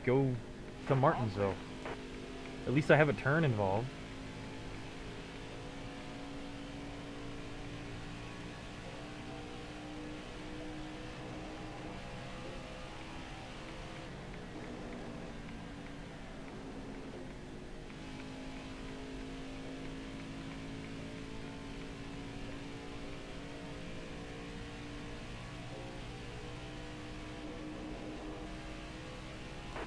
go to Martinsville. At least I have a turn involved.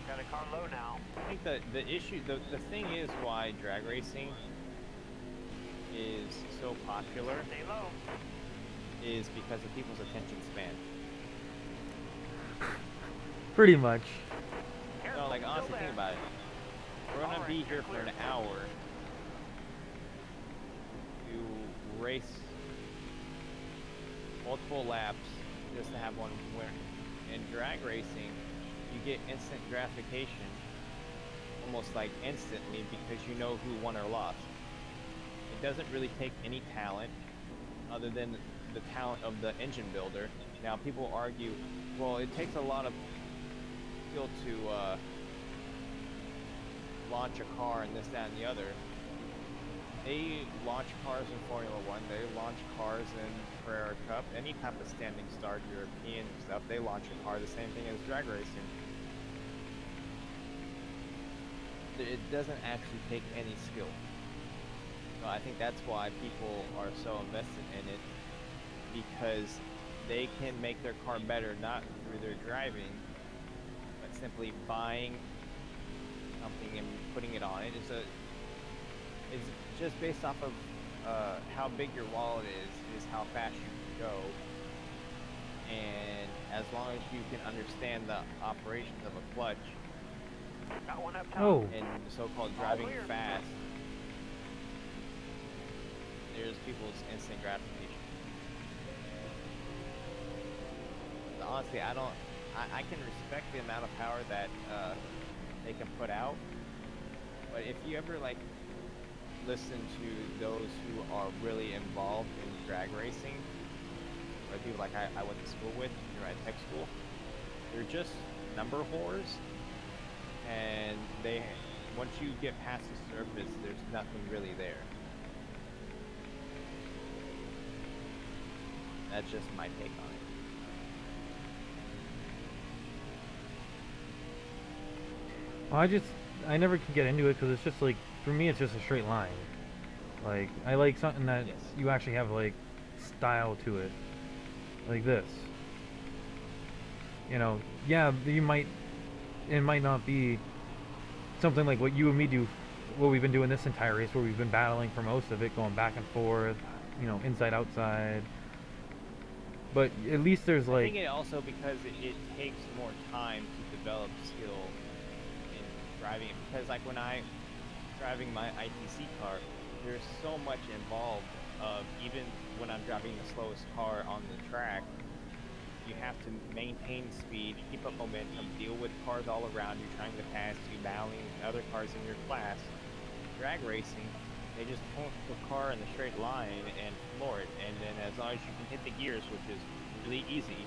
Got a car low now. I think the issue, the thing is why drag racing is so popular Stay low. is because of people's attention span. Pretty much. Careful, No, like still honestly, there. think about it. We're gonna Alright, be you're here for clear. an hour to race multiple laps just to have one win. In drag racing, you get instant gratification, almost like instantly, because you know who won or lost. It doesn't really take any talent other than the talent of the engine builder. Now people argue, well, it takes a lot of skill to launch a car and this, that, and the other. They launch cars in Formula One, they launch cars in Carrera Cup, any type of standing start, European stuff, they launch a car, the same thing as drag racing. It doesn't actually take any skill. So I think that's why people are so invested in it, because they can make their car better not through their driving, but simply buying something and putting it on it. It's just based off of how big your wallet is how fast you can go. And as long as you can understand the operations of a clutch Got one up top. Oh, and so-called driving clear. fast, there's people's instant gratification. Honestly, I can respect the amount of power that they can put out, but if you ever like listen to those who are really involved in drag racing, or people like I went to school with, at tech school, they're just number whores, and they, once you get past the surface, there's nothing really there. That's just my take on it. well, I never can get into it because it's just like, for me, it's just a straight line. Like, I like something that Yes. you actually have like style to it, like this. You know, yeah, it might not be something like what you and me do, what we've been doing this entire race, where we've been battling for most of it, going back and forth, you know, inside, outside. But at least there's I like, think it also because it takes more time to develop skill in driving it. Because like when I driving my ITC car, there's so much involved of even when I'm driving the slowest car on the track, you have to maintain speed, keep up momentum, deal with cars all around you trying to pass you, battling other cars in your class. Drag racing, they just point the car in the straight line and floor it, and then as long as you can hit the gears, which is really easy,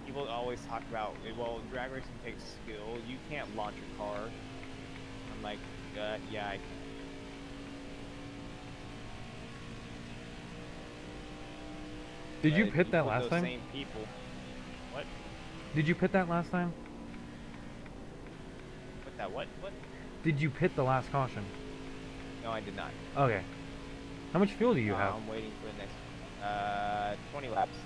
people always talk about, well, drag racing takes skill, you can't launch a car. I'm like, yeah, I can. did you But pit that put last those time? Same people. What? Did you pit that last time? Put that what? What? Did you pit the last caution? No, I did not. Okay. How much fuel do you have? I'm waiting for the next 20 laps.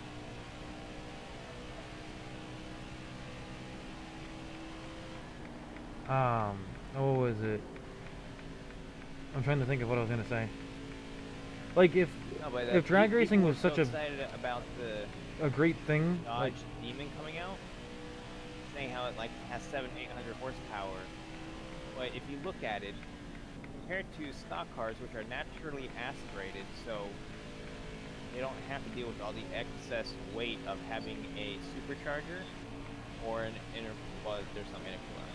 What was it? I'm trying to think of what I was gonna say. Like if No, but if drag racing people was were such so a excited about the great thing, like, Dodge Demon coming out, saying how it like has 700-800 horsepower. But if you look at it, compared to stock cars, which are naturally aspirated, so they don't have to deal with all the excess weight of having a supercharger or an well, there's some intercooler,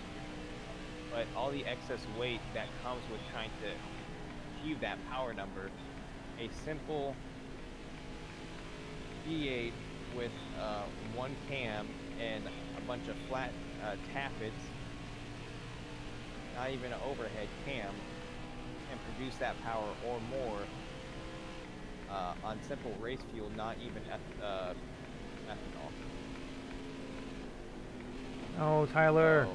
but all the excess weight that comes with trying to achieve that power number, a simple V8 with one cam and a bunch of flat tappets, not even an overhead cam, can produce that power or more on simple race fuel, not even ethanol. oh Tyler. So,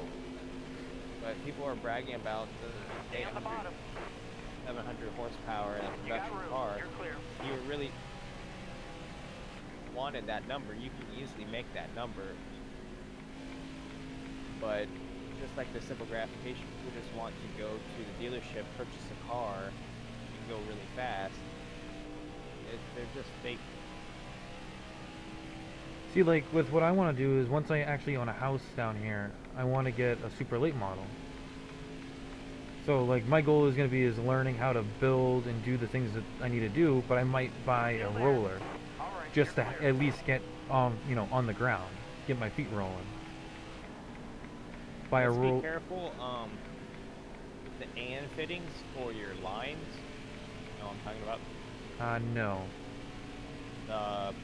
but people are bragging about the Stay on the 800, bottom. 700 horsepower in a You got production room. car. You're clear. If you really wanted that number, you can easily make that number. But just like the simple gratification, people just want to go to the dealership, purchase a car, and go really fast. They're just fake. See, like with what I want to do is once I actually own a house down here, I want to get a super late model. So like my goal is going to be is learning how to build and do the things that I need to do, but I might buy a roller All right, just to you're clear. at least get you know, on the ground, get my feet rolling. Buy a Just be roll. careful with the AN fittings for your lines. You know what I'm talking about? No. The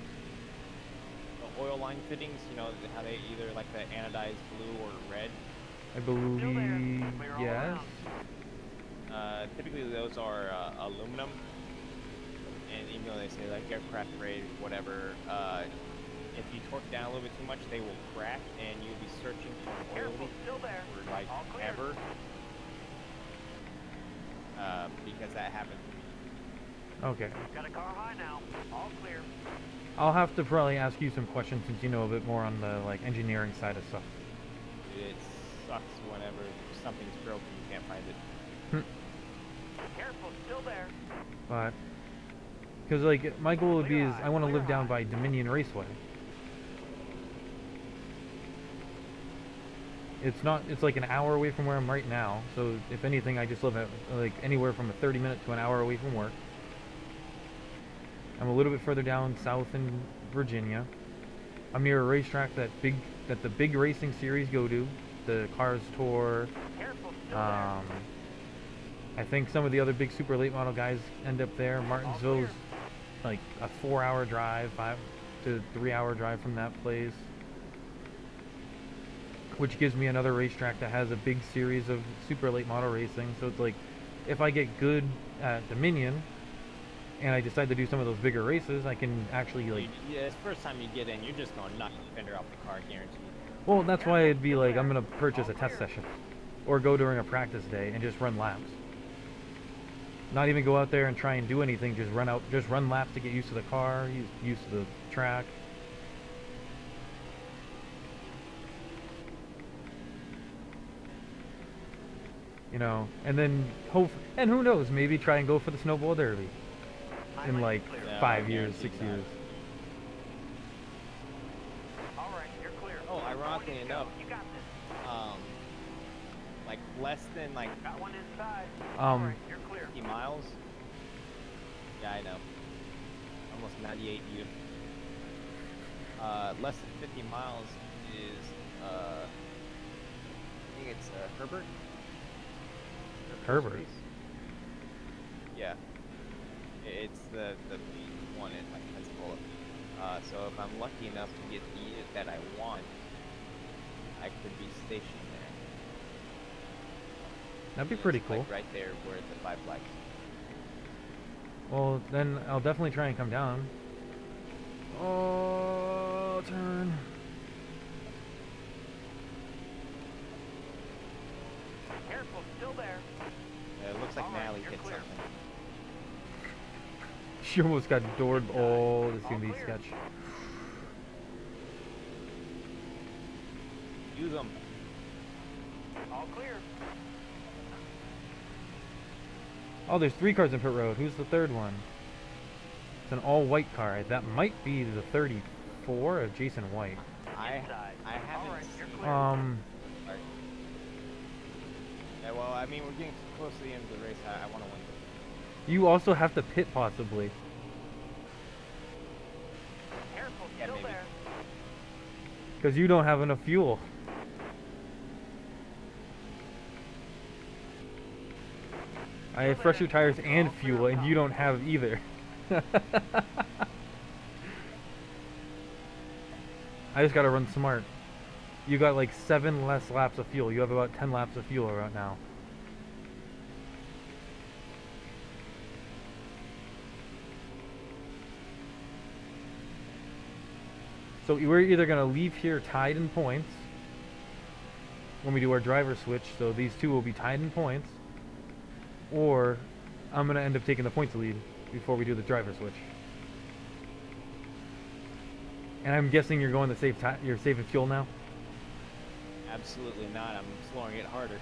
oil line fittings, you know, how they either like the anodized blue or red. I Still there. believe Clear all yes. around. Typically those are aluminum, and even though they say like aircraft grade, whatever, if you torque down a little bit too much, they will crack, and you'll be searching for an oil Careful, leak still there. for like All clear. ever, because that happens. Okay. Got a car high now. All clear. I'll have to probably ask you some questions since you know a bit more on the like engineering side of stuff. It sucks whenever something's broken, you can't find it. Careful, still there. But because like my goal would be is I want to live down by Dominion Raceway. It's like an hour away from where I'm right now, so if anything I just live at like anywhere from a 30-minute to an hour away from work. I'm a little bit further down south in Virginia. I'm near a racetrack that the big racing series go to, the Cars Tour. Careful, still there. I think some of the other big super late model guys end up there. Martinsville's like a 4-hour drive, 5 to 3-hour drive from that place, which gives me another racetrack that has a big series of super late model racing. So it's like, if I get good at Dominion and I decide to do some of those bigger races, I can actually like. Yeah, it's the first time you get in, you're just going to knock the fender off the car, guaranteed. Well, that's why it'd be like I'm gonna purchase a test session, or go during a practice day and just run laps. Not even go out there and try and do anything. Just run laps to get used to the car, used to the track. You know, and then and who knows, maybe try and go for the snowball derby in like Yeah, 5 I years, guarantee 6 that. years. All right, you're clear. Oh, ironically Ready to go. enough, You got this. like less than like Got one inside. All right, you're clear. 50 miles. Yeah, I know. Almost 98 U. Less than 50 miles is I think it's Herbert. Herbert. Race. Yeah. It's the main one in like Pensacola. So if I'm lucky enough to get the unit that I want, I could be stationed there. That'd be It's, pretty cool. Like right there where the 5 flags. Well, then I'll definitely try and come down. Oh, turn. Careful, still there. It looks like All right, Nally you're hit clear. something. She almost got doored. Oh, this is gonna be All clear. sketch. Use them. All clear. Oh, there's 3 cars in pit road. Who's the third one? It's an all-white car. That might be the 34 of Jason White. I Inside. haven't All right, you're seen. clear. Sorry. Yeah, well, I mean, we're getting close to the end of the race. I want to win. You also have to pit possibly. Careful, Yeah, still maybe. there. Because you don't have enough fuel. I have fresher tires and fuel, and you don't have either. I just gotta run smart. You got like 7 less laps of fuel. You have about 10 laps of fuel right now. So we're either gonna leave here tied in points when we do our driver switch, so these two will be tied in points, or I'm gonna end up taking the points lead before we do the driver switch. And I'm guessing you're going to save time. You're saving fuel now. Absolutely not. I'm slowing it harder.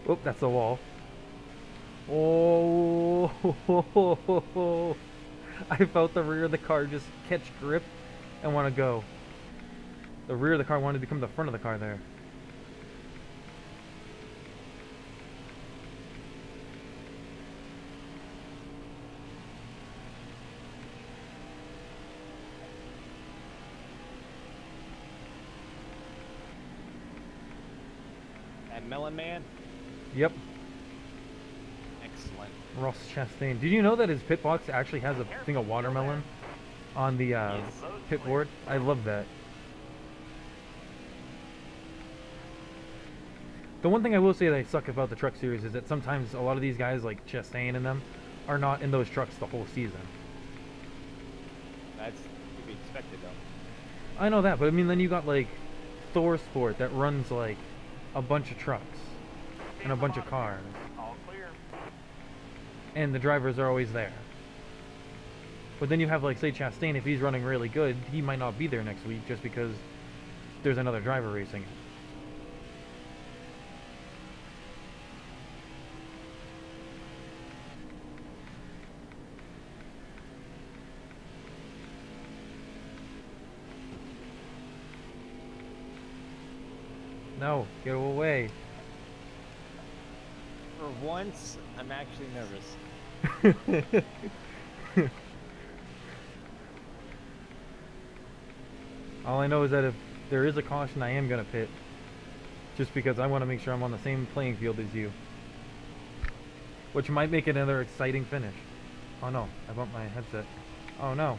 Oop, that's the wall. Oh, I felt the rear of the car just catch grip and want to go. The rear of the car wanted to become the front of the car there. That Melon Man, Yep, excellent. Ross Chastain. Did you know that his pit box actually has a thing of watermelon on the Yes. pit board? I love that. The one thing I will say that I suck about the truck series is that sometimes a lot of these guys, like Chastain and them, are not in those trucks the whole season. That's to be expected, though. I know that, but I mean, then you got like Thor Sport that runs like a bunch of trucks and a bunch of cars, All clear. and the drivers are always there. But then you have like, say, Chastain, if he's running really good, he might not be there next week just because there's another driver racing it. No, get away. For once, I'm actually nervous. All I know is that if there is a caution, I am going to pit. Just because I want to make sure I'm on the same playing field as you. Which might make it another exciting finish. Oh no, I bumped my headset. Oh no.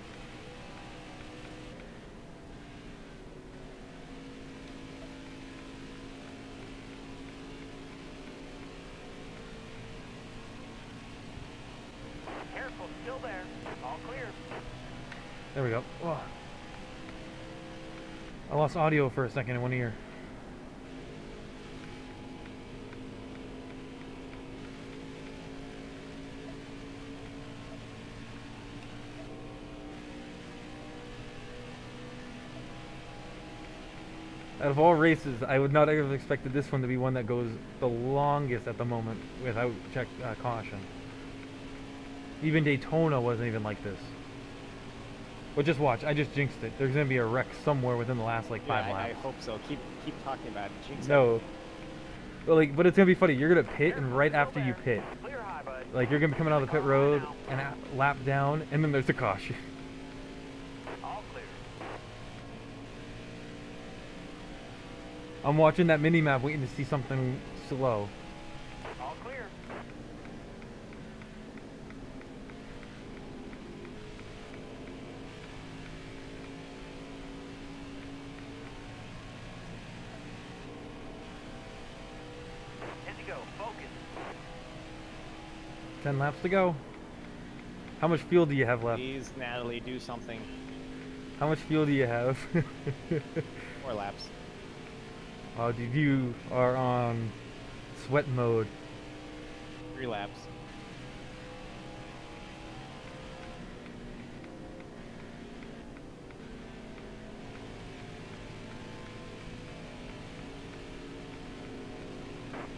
Careful, still there. There we go. Oh. I lost audio for a second in one ear. Out of all races, I would not have expected this one to be one that goes the longest at the moment without caution. Even Daytona wasn't even like this. But just watch, I just jinxed it. There's gonna be a wreck somewhere within the last like 5 laps. I hope so. Keep talking about it. Jinx it. No. But it's gonna be funny. You're gonna pit, and right after you pit, Clear high, bud. like you're gonna be coming out of the pit road and lap down, and then there's a caution. All clear. I'm watching that mini map, waiting to see something slow. All clear. Here to go. Focus. 10 laps to go. How much fuel do you have left? Please, Natalie, do something. How much fuel do you have? 4 laps. Oh, dude, you are on sweat mode. 3 laps.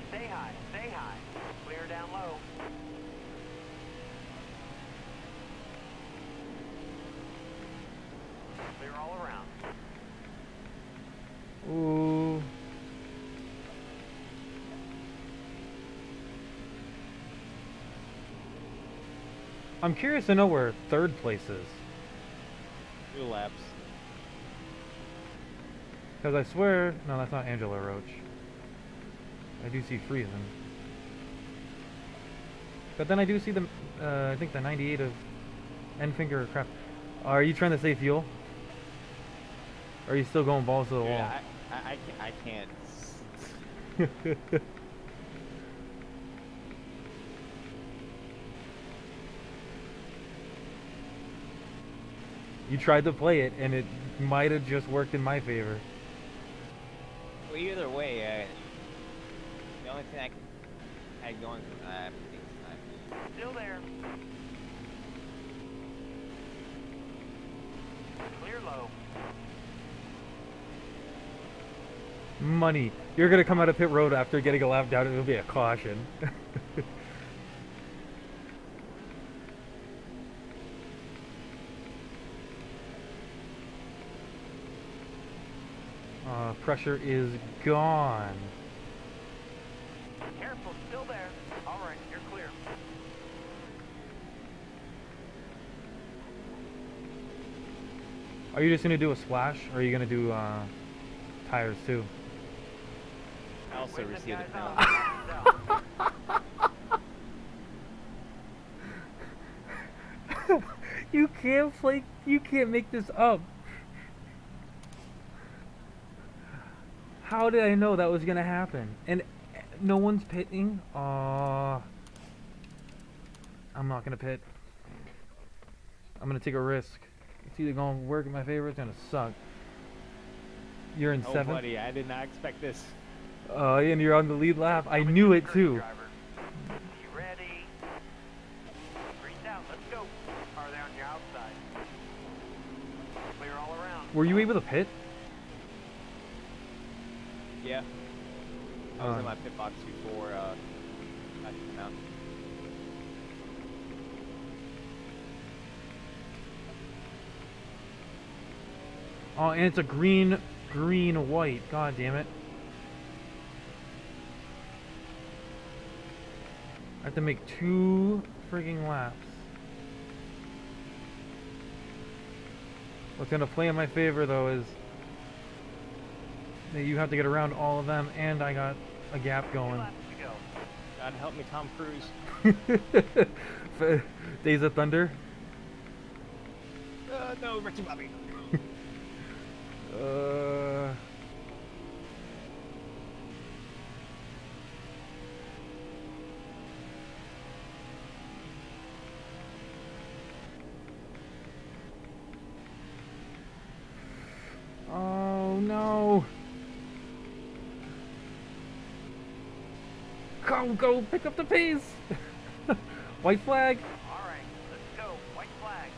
Stay high. Stay high. Clear down low. Clear all around. Ooh. I'm curious to know where third place is. 2 laps. Because I swear... No, that's not Angela Roach. I do see Friesen. But then I do see the... I think the 98 of Enfinger crap. Are you trying to save fuel? Or are you still going balls to the Dude, wall? I can't. You tried to play it, and it might have just worked in my favor. Well, either way, the only thing I had going Still there. Clear low. Money. You're going to come out of pit road after getting a lap down, and it'll be a caution. Pressure is gone. Careful. Still there. All right. You're clear. Are you just going to do a splash, or are you going to do tires too? I also Wait, this received a guy's penalty. You can't make this up. How did I know that was gonna happen? And no one's pitting? Aw. I'm not gonna pit. I'm gonna take a risk. It's either gonna work in my favor, it's gonna suck. You're in Oh, 7th? buddy, I did not expect this. And you're on the lead lap. I knew it too. Driver. You ready? Grease out. Let's go. Are they on your outside? Clear all around. Were you able to pit? Yeah. I was in my pit box before I came out. Oh, and it's a green, white. God damn it. I have to make 2 frigging laps. What's gonna play in my favor though is that you have to get around all of them, and I got a gap 2 going. laps to go. God help me, Tom Cruise. Days of Thunder. No, Richie Bobby. Go pick up the pace. White flag. All right, let's go. White flag.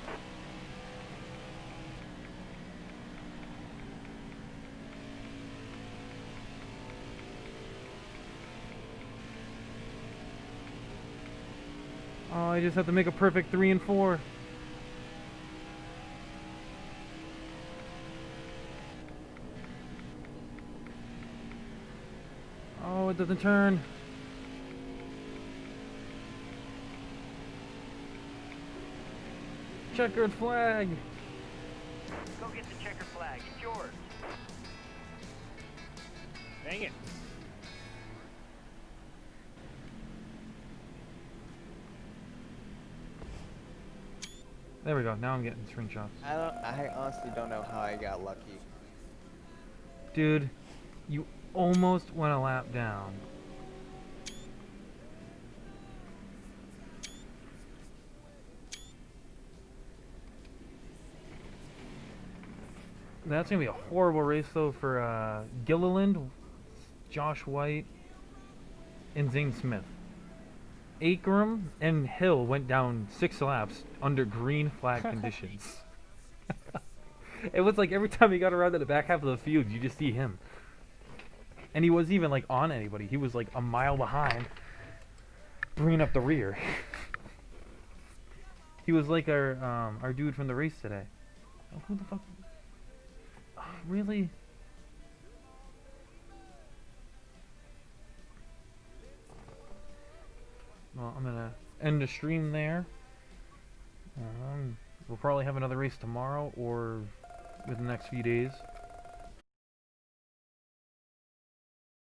Oh, I just have to make a perfect 3 and 4. Oh, it doesn't turn. Checkered flag. Go get the checker flag. It's yours. Dang it. There we go. Now I'm getting screenshots. I honestly don't know how I got lucky. Dude, you almost went a lap down. That's gonna be a horrible race though for Gilliland, Josh White, and Zane Smith. Akram and Hill went down 6 laps under green flag conditions. It was like every time he got around to the back half of the field, you just see him. And he wasn't even like on anybody. He was like a mile behind, bringing up the rear. He was like our dude from the race today. Oh, who the fuck? Oh, really? Well, I'm gonna end the stream there. We'll probably have another race tomorrow or within the next few days.